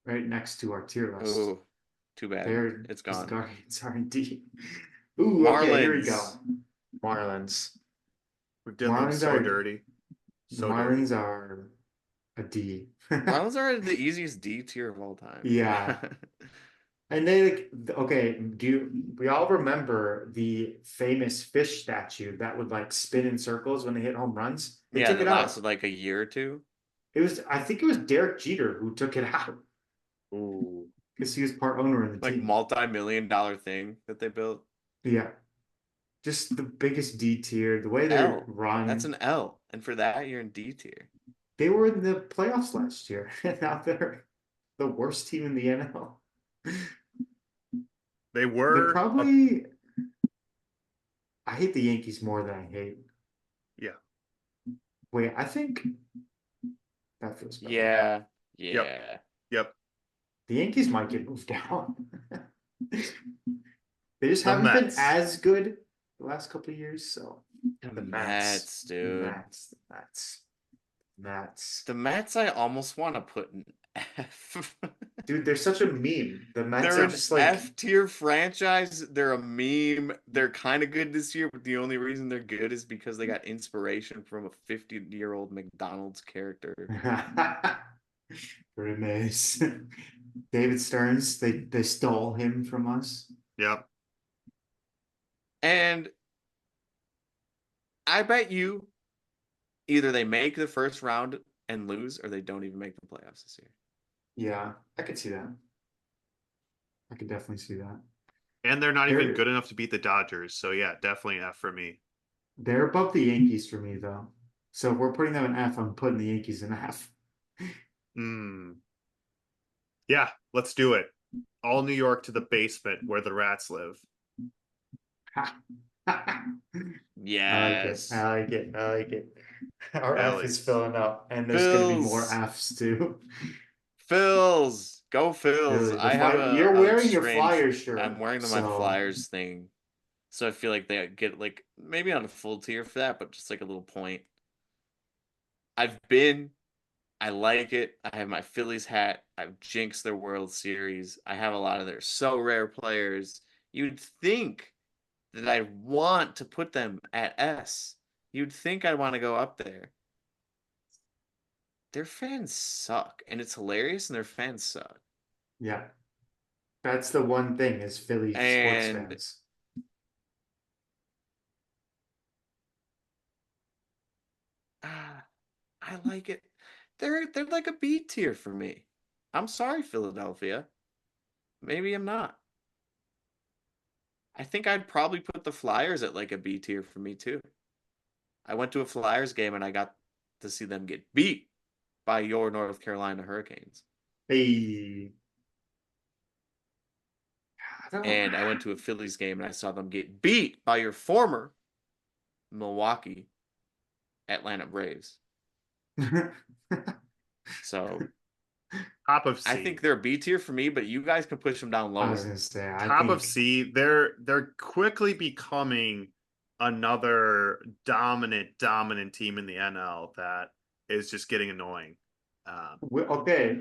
right next to our tier list. Ooh, too bad. There It's is the gone. Guardians are indeed. Ooh, okay, here we go. Marlins. Marlins. We've done them Marlins so are dirty. the So dirty. Marlins are a D. Marlins are the easiest D tier of all time. Yeah. And they like okay, we all remember the famous fish statue that would like spin in circles when they hit home runs? They Yeah, took that it out. lasted like a year or two. I think it was Derek Jeter who took it out Ooh. because he was part owner in the Like team. multi-million-dollar thing that they built. Yeah. Just the biggest D tier, the way they're L. run. That's an L. And for that, you're in D tier. They were in the playoffs last year, and now they're the worst team in the NL. They They're were probably. I hate the Yankees more than I hate. yeah. Wait, I think that feels better. Yeah. Yep. Yeah. Yep. The Yankees might get moved down. They just The haven't been Mets. as good the last couple of years. So The Mets, dude. Mets. The Mets, I almost want to put an F. Dude, they're such a meme. The Mets They're are an just like F tier franchise. They're a meme. They're kind of good this year, but the only reason they're good is because they got inspiration from a 50-year-old McDonald's character. Grimace. David Stearns, they stole him from us. Yep. And I bet you either they make the first round and lose, or they don't even make the playoffs this year. Yeah, I could see that. I could definitely see that. And they're not even They're good enough to beat the Dodgers. So yeah, definitely an F for me. they're above the Yankees for me though. So if we're putting them in F, I'm putting the Yankees in F. Hmm. Yeah, let's do it. All New York to the basement where the rats live. Yes. I like it. I like it. Our F is Phillies. filling up, and there's going to be more Phils. Fs too. Phils. Go Phils. Really, I have you're a wearing your strange. Flyers shirt. I'm wearing my so Flyers thing. So I feel like they get like maybe not a full tier for that, but just like a little point. I like it. I have my Phillies hat. I've jinxed their World Series. I have a lot of their so rare players. You'd think that I'd want to put them at S. You'd think I'd want to go up there. Their fans suck, and it's hilarious, and their fans suck. yeah, that's the one thing as Philly sports And fans. I like it. They're like a B tier for me. I'm sorry, Philadelphia. Maybe I'm not. I think I'd probably put the Flyers at like a B tier for me too. I went to a Flyers game and I got to see them get beat by your North Carolina Hurricanes. Hey, And I went to a Phillies game and I saw them get beat by your former Milwaukee Atlanta Braves. So Top of C. I think they're a B tier for me, but you guys can push them down I was lower. gonna say, Top of C. They're quickly becoming another dominant team in the NL that is just getting annoying. Okay,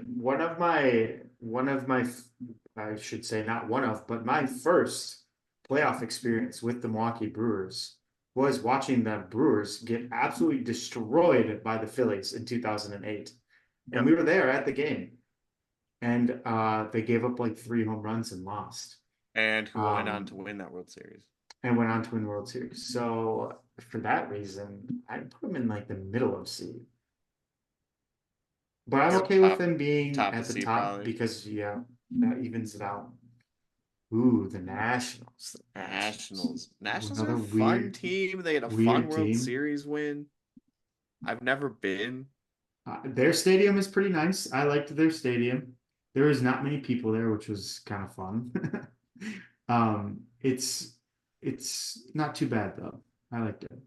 I should say not one of, but my first playoff experience with the Milwaukee Brewers was watching the Brewers get absolutely destroyed by the Phillies in 2008. And Yep. we were there at the game. And they gave up like 3 home runs and lost. And who went on to win that World Series. And went on to win World Series. So for that reason, I'd put them in like the middle of C. But I'm Yep, okay with top- them being top at of the C top probably. because yeah, that evens it out. Ooh, the Nationals. The Nationals. Nationals are Another a fun weird, team. They had a fun weird World team. Series win. I've never been. Their stadium is pretty nice. I liked their stadium. There was not many people there, which was kind of fun. It's not too bad though. I liked it.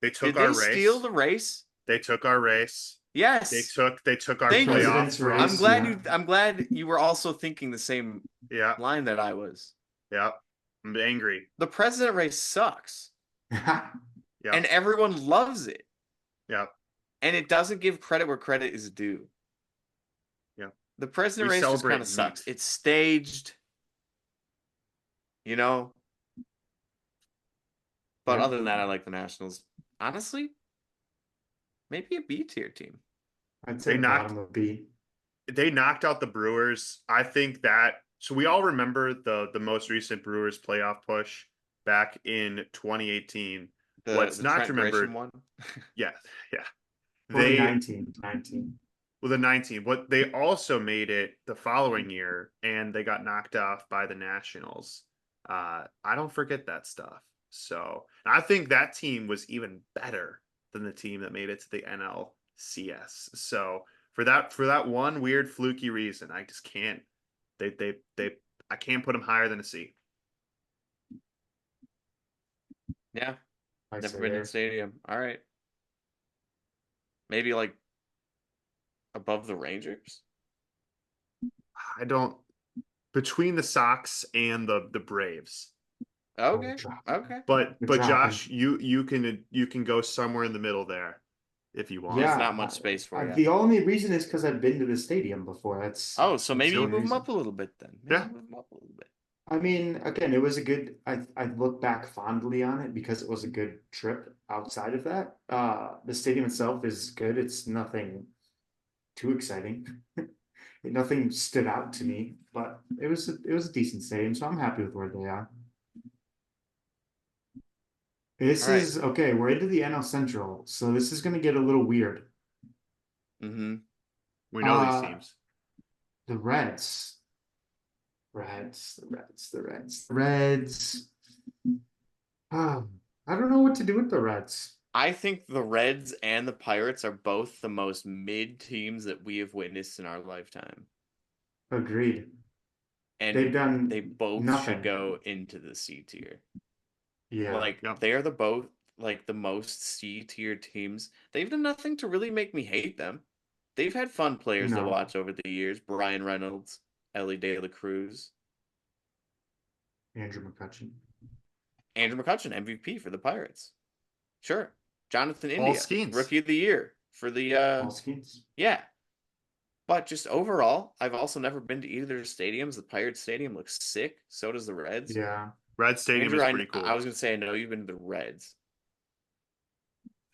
They took Did our they steal race. the race? They took our race. Yes. They took our Thank you. playoff President's run. I'm race, glad yeah. I'm glad you were also thinking the same Yeah, line that I was. yeah. I'm angry. The president race sucks. Yeah, And everyone loves it. yeah, And it doesn't give credit where credit is due. yeah. The president We race just kind celebrate of sucks. meat. It's staged, you know. But Yeah. other than that, I like the Nationals. Honestly, maybe a B tier team. I'd They say knocked bottom of B. they knocked out the Brewers. I think that so we all remember the most recent Brewers playoff push back in 2018. What's The not Trent remembered, Grisham one. yeah, yeah. 2019, 19. Well, the 19. What they also made it the following year, and they got knocked off by the Nationals. I don't forget that stuff. So I think that team was even better than the team that made it to the NLCS. So for that one weird fluky reason, I just can't. They I can't put them higher than a C. Yeah, I'd never say been to the there. stadium. All right, maybe like above the Rangers. I don't between the Sox and the Braves. Oh, Okay, drop. okay. You're But dropping. Josh, you can go somewhere in the middle there if you want. There's Yeah, not much space for you. the only reason is because I've been to the stadium before. Oh, so That's maybe the you only move them reason. up a little bit then. Maybe Yeah. you move them up a little bit. I mean, again, it was a good. I look back fondly on it because it was a good trip. Outside of that, the stadium itself is good. It's nothing too exciting. Nothing stood out to me, but it was a decent stadium, so I'm happy with where they are. This All right. is okay. We're into the NL Central, so this is going to get a little weird. Mm-hmm. We know these Uh, teams. the Reds, the Reds. I don't know what to do with the Reds. I think the Reds and the Pirates are both the most mid teams that we have witnessed in our lifetime. Agreed. And They've done they both should nothing. go into the C tier. Yeah. Like Yep. they are the both like the most C tier teams. They've done nothing to really make me hate them. They've had fun players to No. watch over the years. Brian Reynolds, Ellie De La Cruz, Andrew McCutcheon. Andrew McCutcheon, MVP for the Pirates. Sure. Jonathan Paul India, Skeens. Rookie of the Year for the Paul Skeens. yeah. But just overall, I've also never been to either stadiums. The Pirates Stadium looks sick. So does the Reds. Yeah. Red Stadium Andrew, is I pretty I cool. was gonna say I know you've been to the Reds.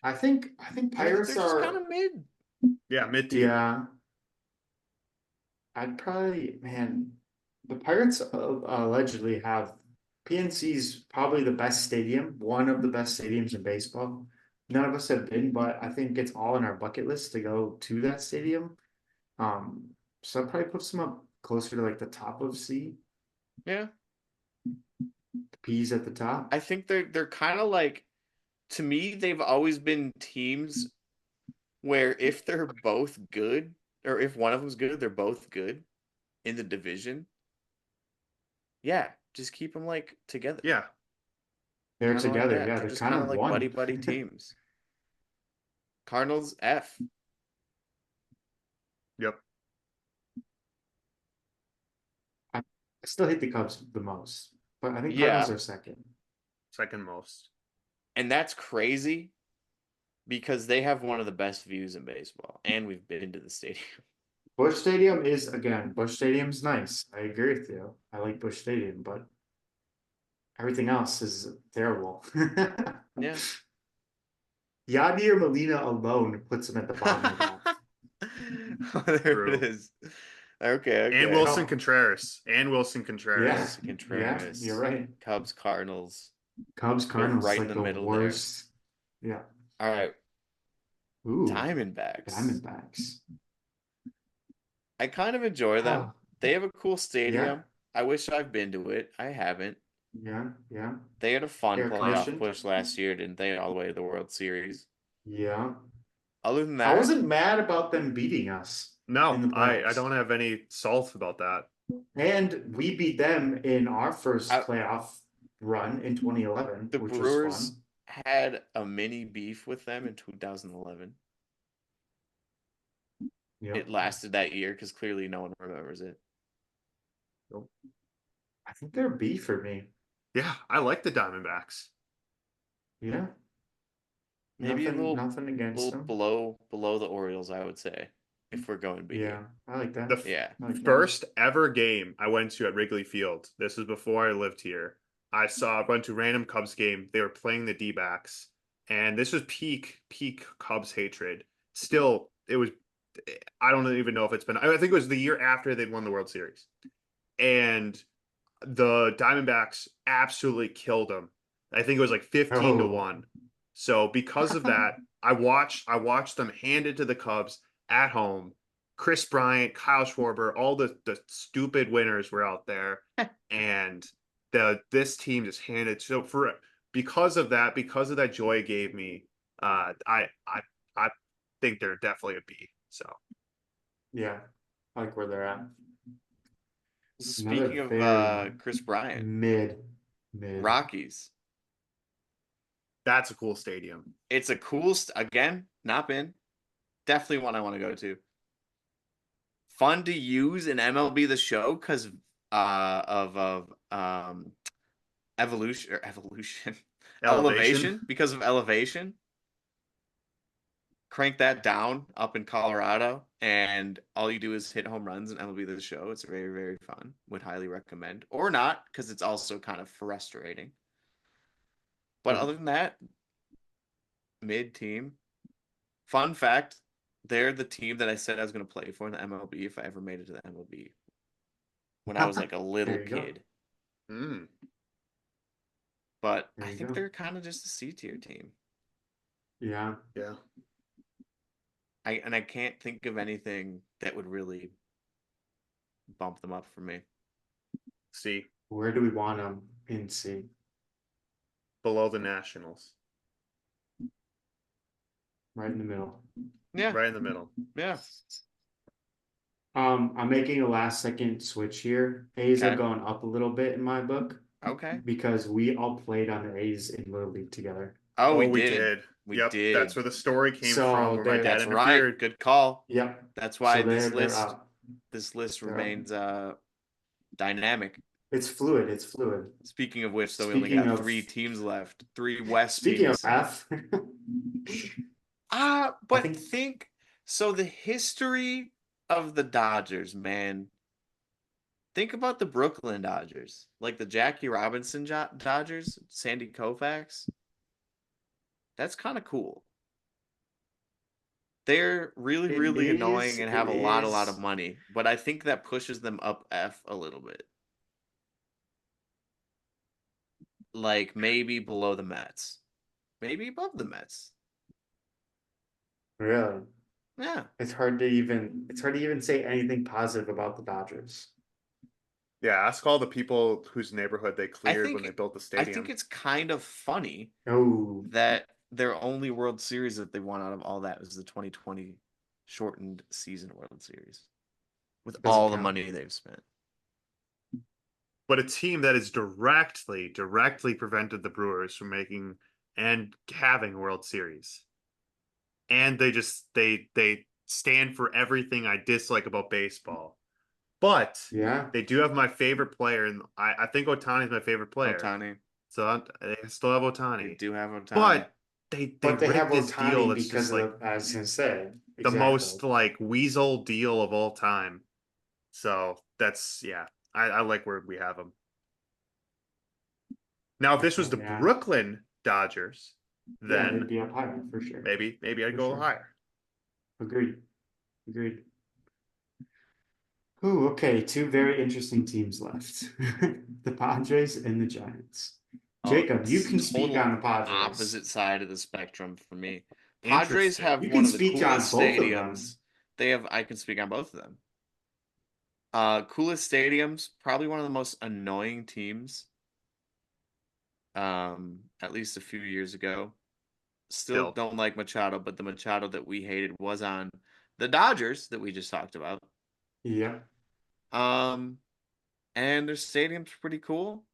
I think Pirates They're just kind are of mid. Yeah, mid team. yeah. I'd probably man, the Pirates allegedly have PNC's probably the best stadium, one of the best stadiums in baseball. None of us have been, but I think it's all in our bucket list to go to that stadium. Um, so I'd probably put some up closer to like the top of C, Yeah. the P's at the top. I think they're kind of like to me, they've always been teams where if they're both good, or if one of them's good, they're both good in the division. Yeah, just keep them like together. Yeah. They're Kind of like together, that. yeah. They're They're just kind kind of of like buddy one. buddy teams. Cardinals F. Yep. I still hate the Cubs the most, but I think Cardinals Yeah, are second. Second most. and that's crazy because they have one of the best views in baseball, and we've been to the stadium. Bush Stadium is again, Bush Stadium's nice. I agree with you. I like Bush Stadium, but everything else is terrible. Yeah. Yadier Molina alone puts him at the bottom of that. There True. it is. Okay, And okay. Wilson Oh. Contreras. And Wilson Yeah, Contreras. Wilson yeah, Contreras. you're right. Cubs, Cardinals. Cubs They're Cardinals is right in like the the middle there. worst. Yeah. All right. Ooh, Diamondbacks. Diamondbacks. I kind of enjoy them. Oh, They have a cool yeah, stadium. I wish I've been to it. I haven't. yeah, yeah. They had a fun Air playoff conditioned. push last year, didn't they? All the way to the World Series. Yeah. Other than I that, wasn't mad about them beating us in No, the I playoffs. don't have any salt about that. And we beat them in our first I, playoff run in 2011, the which was Brewers fun. had a mini beef with them in 2011. Yep. It lasted that year because clearly no one remembers it. Nope. I think they're B for me. Yeah, I like the Diamondbacks. Yeah. Maybe a Nothing against little them. below the Orioles, I would say, if we're going B. Yeah, I like that. The Yeah. I like that. first ever game I went to at Wrigley Field, this was before I lived here. Went to a random Cubs game. They were playing the D-backs, and this was peak Cubs hatred. Still, it was. I don't even know if it's been. I think it was the year after they'd won the World Series, and the Diamondbacks absolutely killed them. I think it was like 15 to Oh. 1. So because of that, I watched them hand it to the Cubs at home. Chris Bryant, Kyle Schwarber, all the stupid winners were out there, and this team just handed. So because of that joy it gave me, I think they're definitely a B. So Yeah, I like where they're at. Speaking Another of very Chris Bryant, mid. Rockies. that's a cool stadium. It's a cool again, not been. Definitely one I want to go to. Fun to use in MLB The Show because of evolution Elevation. elevation because of elevation. Crank that down up in Colorado, and all you do is hit home runs in MLB The Show. It's very, very fun. Would highly recommend, or not, because it's also kind of frustrating. But other than that, mid team. Fun fact: they're the team that I said I was going to play for in the MLB if I ever made it to the MLB when I was like a little There you go. kid. Mm. But There I you think go. they're kind of just a C tier team. Yeah. Yeah. I can't think of anything that would really bump them up for me. See, Where do we want them in C? below the Nationals, Right in the middle. Yeah, right in the middle. yeah. I'm making a last second switch here. A's are Okay. going up a little bit in my book Okay. because we all played on the A's in Little League together. Oh, we we did. did. We Yep, did. that's where the story came So from, where my dad That's interfered. right. Good call. Yep. That's why So this they're up. list They're up. remains dynamic. It's fluid. It's fluid. Speaking of which, though, we only Speaking got of 3 teams left. 3 West Speaking teams. of F, But think so the history of the Dodgers, man. Think about the Brooklyn Dodgers, like the Jackie Robinson Dodgers, Sandy Koufax. That's kind of cool. They're really, it really is. annoying and It have a lot is. of money, but I think that pushes them up F a little bit. Like maybe below the Mets, maybe above the Mets. Really. Yeah, It's hard to even say anything positive about the Dodgers. Yeah, ask all the people whose neighborhood they I cleared when think they built the I stadium. think it's kind of funny Oh, that their only World Series that they won out of all that was the 2020 shortened season World Series with doesn't all the count. money they've spent. But a team that has directly prevented the Brewers from making and having a World Series. And they stand for everything I dislike about baseball. But Yeah. they do have my favorite player, and I think Otani's my favorite player. Otani. So they still have They Otani. do have Otani. But they But they have ripped this deal Otani that's because just of like I was gonna say the exactly. most like weasel deal of all time. So that's I like where we have him. Now, if this was the Yeah. Brooklyn Dodgers, Yeah, they'd then be up higher for sure. maybe I'd For go sure. higher. Agreed. Ooh, okay. Two very interesting teams left. The Padres and the Giants. Oh, Jacob, you it's can speak total on the Padres. opposite side of the spectrum for me. Padres Interesting. have You one can of the speak on coolest both of them. stadiums. I can speak on both of them. Coolest stadiums, probably one of the most annoying teams. At least a few years ago. Still don't like Machado, but the Machado that we hated was on the Dodgers that we just talked about. Yeah. And their stadium's pretty cool.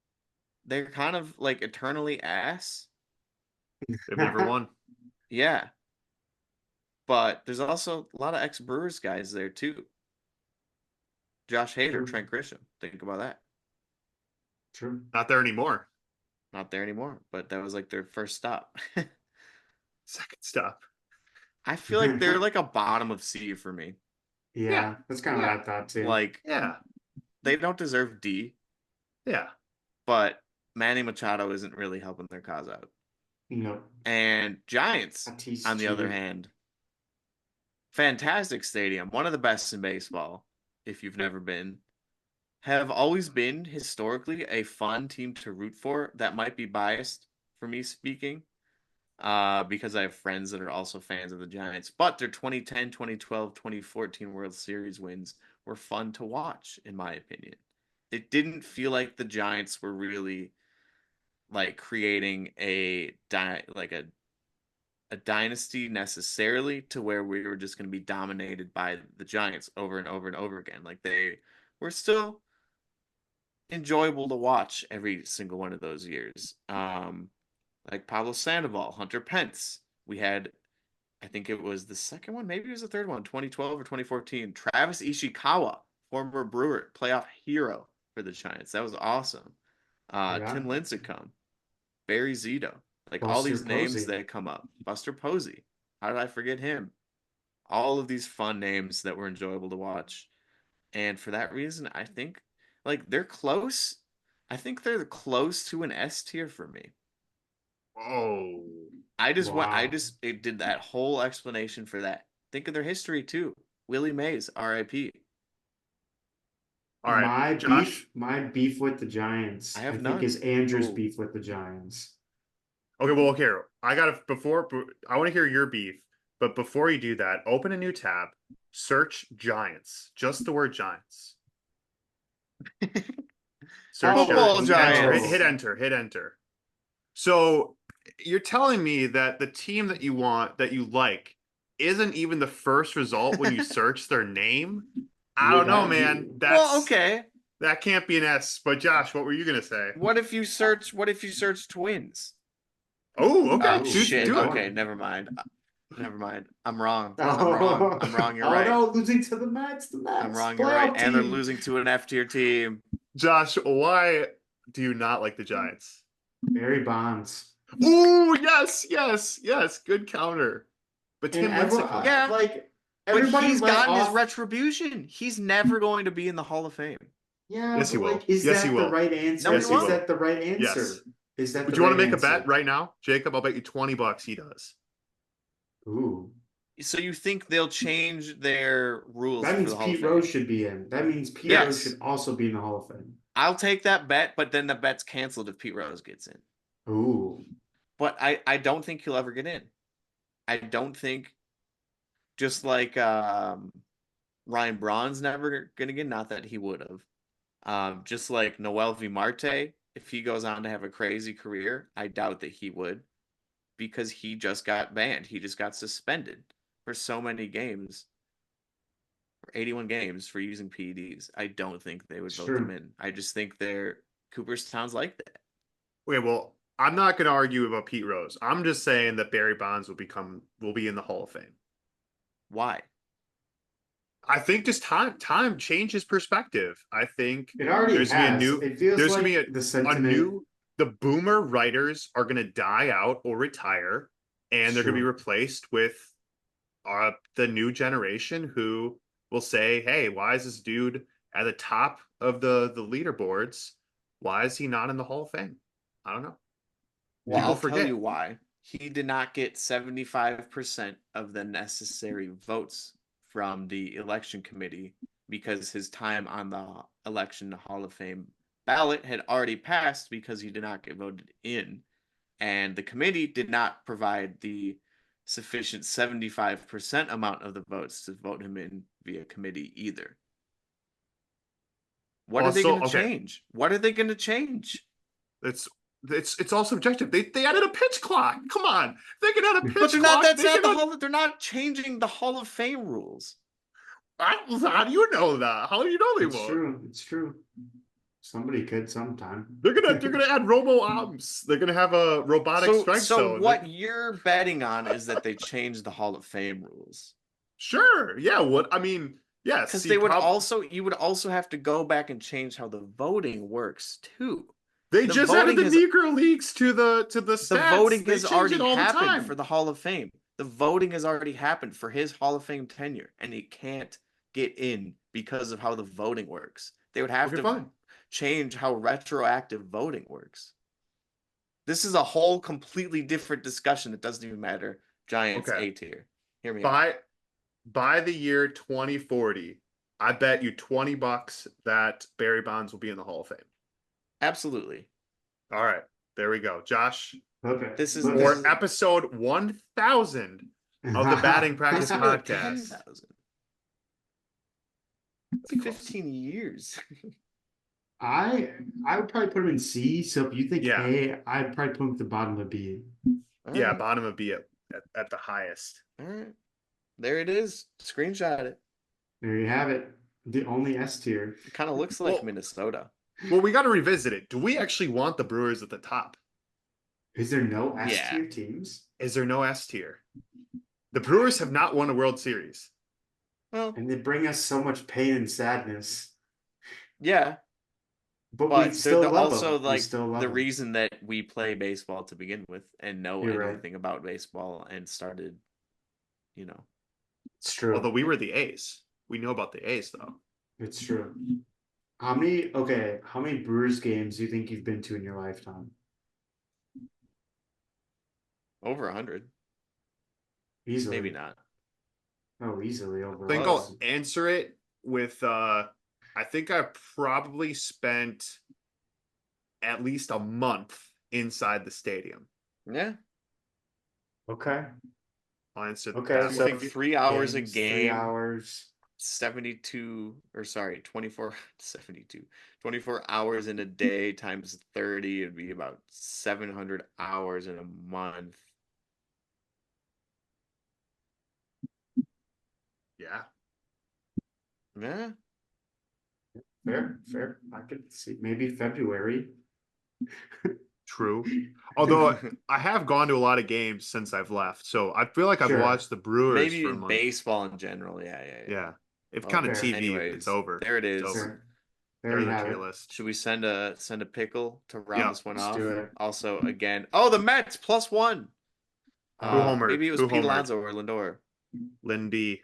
They're kind of like eternally ass. They've never won. Yeah. But there's also a lot of ex-Brewers guys there too. Josh Hader, True. Trent Grisham. Think about that. True. Not there anymore. Not there anymore, but that was like their first stop. Second stop. I feel like they're like a bottom of C for me. Yeah, that's kind of what I thought too. Like, Yeah. they don't deserve D, Yeah. but Manny Machado isn't really helping their cause out. No. And Giants, Tatis on the other cheated. hand, fantastic stadium, one of the best in baseball, if you've never been. Have always been historically a fun team to root for. That might be biased for me speaking, because I have friends that are also fans of the Giants. But their 2010, 2012, 2014 World Series wins were fun to watch, in my opinion. It didn't feel like the Giants were really like creating a dynasty necessarily to where we were just going to be dominated by the Giants over and over and over again. Like, they were still enjoyable to watch every single one of those years. Like Pablo Sandoval, Hunter Pence. We had, I think it was the second one, maybe it was the third one, 2012 or 2014. Travis Ishikawa, former Brewer, playoff hero for the Giants. That was awesome. Yeah. Tim Lincecum, Barry Zito, like all Buster these names Posey. that come up. Buster Posey. How did I forget him? All of these fun names that were enjoyable to watch. And for that reason, I think like they're close. I think they're close to an S tier for me. Oh. Wow. It did that whole explanation for that. Think of their history too. Willie Mays, RIP. All right. Josh. My beef with the Giants, I I have think, none. is Andrew's Ooh. beef with the Giants. Okay, well, here. I gotta I want to hear your beef, but before you do that, open a new tab, search Giants. Just the word Giants. Search Football Giants. Enter. Giants. Hit enter. Hit enter. So you're telling me that the team that you want, that you like, isn't even the first result when you search their name? I don't know, man. Well, okay. That can't be an S. But Josh, what were you gonna say? What if you search twins? Oh, okay. Oh Do shit. it. Okay, never mind. Never mind. I'm wrong. Oh. I'm wrong. I'm wrong. You're right. Oh no, losing to the Mets. The Mets. I'm wrong. You're right. Playoff And they're team. losing to an F tier team. Josh, why do you not like the Giants? Barry Bonds. Oh, yes. Good counter. But Tim Lincecum. Yeah. Like But everybody he's let gotten his off. retribution. He's never going to be in the Hall of Fame. Yeah, Yes, he but will. like, is Yes, he that the will. right answer? No, he Is won't. that the right answer? Yes. Is that Would the you want to right make a answer? bet right now? Jacob, I'll bet you $20 he does. Ooh. So you think they'll change their rules That for means the Hall Pete of Fame? Rose should be in. That means Pete Yes. Rose should also be in the Hall of Fame. I'll take that bet, but then the bet's canceled if Pete Rose gets in. Ooh. But I don't think he'll ever get in. I don't think, just like Ryan Braun's never gonna get in, not that he would have. Just like Noel V. Marte, if he goes on to have a crazy career, I doubt that he would, because he just got banned. He just got suspended for so many games, for 81 games for using PEDs. I don't think they would vote them in. I just think Cooperstown's like that. Okay, well, I'm not going to argue about Pete Rose. I'm just saying that Barry Bonds will be in the Hall of Fame. Why? I think just time changes perspective. I think It already there's gonna be has. a new. It feels There's like gonna be the sentiment. the boomer writers are gonna die out or retire, and they're gonna be True. replaced with the new generation who will say, "Hey, why is this dude at the top of the leaderboards? Why is he not in the Hall of Fame?" I don't know. Well, People I'll tell forget. you why. He did not get 75% of the necessary votes from the election committee because his time on the election Hall of Fame ballot had already passed because he did not get voted in. And the committee did not provide the sufficient 75% amount of the votes to vote him in via committee either. What are they Also, going to okay. change? What are they going to change? It's all subjective. They added a pitch clock. Come on, they can add a pitch But they're clock. not. That's They not can the Hall. They're not changing the Hall of Fame rules. How do you know that? How do you know they It's won't? true. It's true. Somebody could sometime. They're gonna add robo arms. They're gonna have a robotic strike So zone. what you're betting on is that they change the Hall of Fame rules. Sure, yeah. What I mean, yes, Because they would you would also have to go back and change how the voting works too. They The just added voting the has- Negro Leagues to the The stats. voting They has change already it all the happened time. for the Hall of Fame. The voting has already happened for his Hall of Fame tenure, and he can't get in because of how the voting works. They would have Okay, to fine. change how retroactive voting works. This is a whole completely different discussion. It doesn't even matter. Giants Okay. A tier. Hear me out. By the year 2040, I bet you $20 that Barry Bonds will be in the Hall of Fame. Absolutely. All right, there we go, Josh. Okay. This is For episode 1000 of the Batting Practice Podcast. 10,000. 15 years. I would probably put him in C. So if you think Yeah. A, I'd probably put him at the bottom of B. Yeah, bottom of B at the highest. All right. There it is. Screenshot it. There you have it. The only S tier. It kind of looks like Minnesota. Well, we got to revisit it. Do we actually want the Brewers at the top? Is there no S Yeah. tier teams? Is there no S tier? The Brewers have not won a World Series. Well, And they bring us so much pain and sadness. yeah. But we But still they're love also them. We like still love the them. reason that we play baseball to begin with and know You're right. anything about baseball and started, It's true. Although we were the A's. We know about the A's, though. It's true. How many Brewers games do you think you've been to in your lifetime? over 100. Easily. Maybe not. Oh, easily over. I think 100. I'll answer it with I think I probably spent at least a month inside the stadium. Yeah. Okay. I'll answer Okay, that. so I So think 3 hours a Games, 3 game, hours. 24 hours in a day times 30, it'd be about 700 hours in a month. yeah. Yeah. Fair. I could see maybe February. True. Although I have gone to a lot of games since I've left, so I feel like I've Sure. watched the Brewers Maybe for a in month. baseball in general. Yeah. Yeah. If Oh, kind of fair. TV, Anyways, it's over. there it It's is. over. Fair. There There's you a have tier it. list. Should we send a pickle to round Yeah, this one let's off? do it. Also, again, the Mets +1. Who homered? Maybe it was Who Pete homered? Alonso or Lindor. Lindy.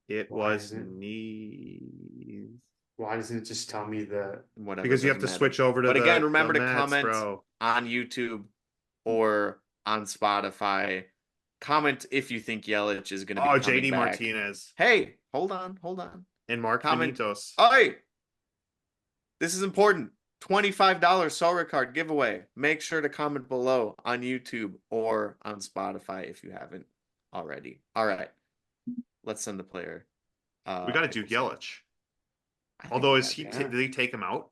It Why was is it? knees. Why doesn't it just tell me the Whatever. Because you have doesn't to matter. switch over to But the again, remember the to Mets, comment bro. on YouTube or on Spotify. Comment if you think Yelich is going to be Oh, coming JD back. Martinez Hey, hold on. and Mark Comment. Benitos. Hey, this is important. $25 Sorare card giveaway. Make sure to comment below on YouTube or on Spotify if you haven't already. All right, let's send the player. We got to do pickles. Yelich. I think Although we is got he? to. Did they take him out?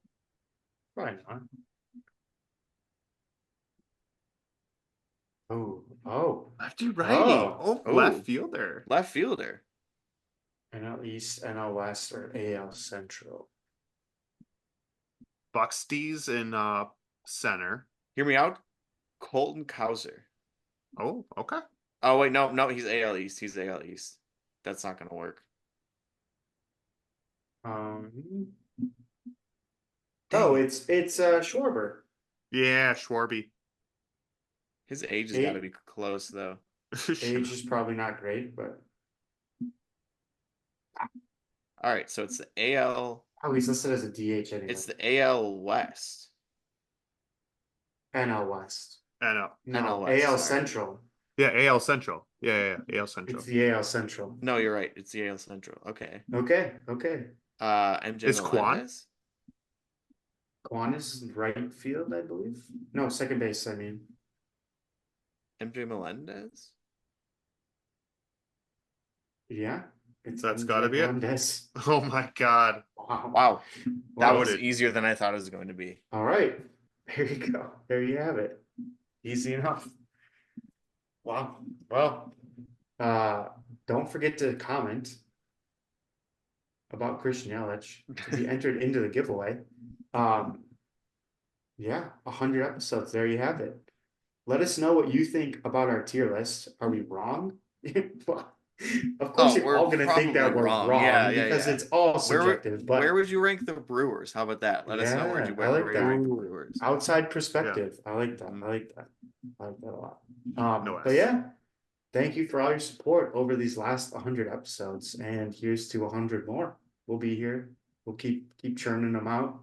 Probably not. Oh. Lefty righty. Oh. Left fielder. Left fielder. NL East, NL West, or AL Central. Buxties in center. Hear me out. Colton Cowser. Oh, okay. Oh wait, no, he's AL East. He's AL East. That's not gonna work. Oh, it's Schwarber. Yeah, Schwarby. His age has got to be close though. Age is probably not great, but All right, so it's the AL. oh, he's listed as a DH anyway. It's the AL West. NL West. NL. No, NL West, AL sorry. Central. Yeah, AL Central. Yeah, AL Central. It's the AL Central. No, you're right. It's the AL Central. Okay. Okay. MJ Is Kwan? Melendez? Kwan is right field, I believe. No, second base. I mean, MJ Melendez? Yeah. It's That's MJ gotta be it. Melendez. Oh my God. Wow. Wow. That Well, was Noted. easier than I thought it was going to be. all right. There you go. There you have it. Easy enough. Wow. Well, don't forget to comment about Christian Yelich to be entered into the giveaway. Yeah, 100 episodes. There you have it. Let us know what you think about our tier list. Are we wrong? Well, of course, Oh, you're we're all gonna think probably that we're wrong. wrong Yeah. because it's all subjective. Where But would you rank the Brewers? How about that? Let us know yeah, I where like you rank that. the Brewers. Outside perspective. I like that. Mm. I like that. I like that a lot. No But S. yeah, thank you for all your support over these last 100 episodes, and here's to 100 more. We'll be here. We'll keep churning them out.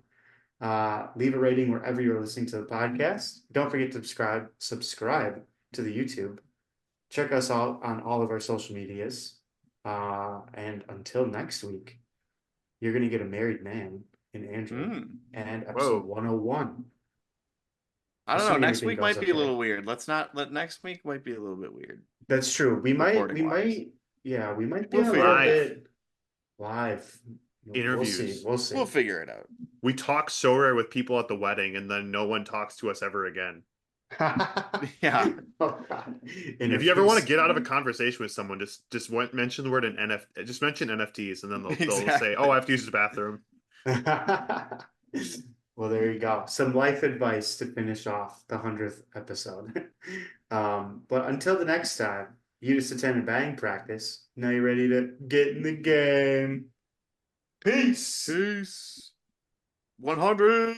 Leave a rating wherever you're listening to the podcast. Don't forget to subscribe to the YouTube. Check us out on all of our social medias. And until next week, you're gonna get a married man in Andrew and episode Whoa. 101. I don't know. Assuming Next everything week goes might be a okay. little weird. Let's not let next week might be a little bit weird. That's true. We Recording wise. might, yeah, we might be We'll a figure little it out. bit live. We'll see. Interviews. We'll see. We'll figure it out. We talk Sorare with people at the wedding, and then no one talks to us ever again. Yeah. Oh God. If you ever want to Interviews. get out of a conversation with someone, mention the word in just mention NFTs, and then they'll say, Exactly. "Oh, I have to use the bathroom." Well, there you go. Some life advice to finish off the 100th episode. But until the next time, you just attended batting practice. Now you're ready to get in the game. Peace. Peace. 100.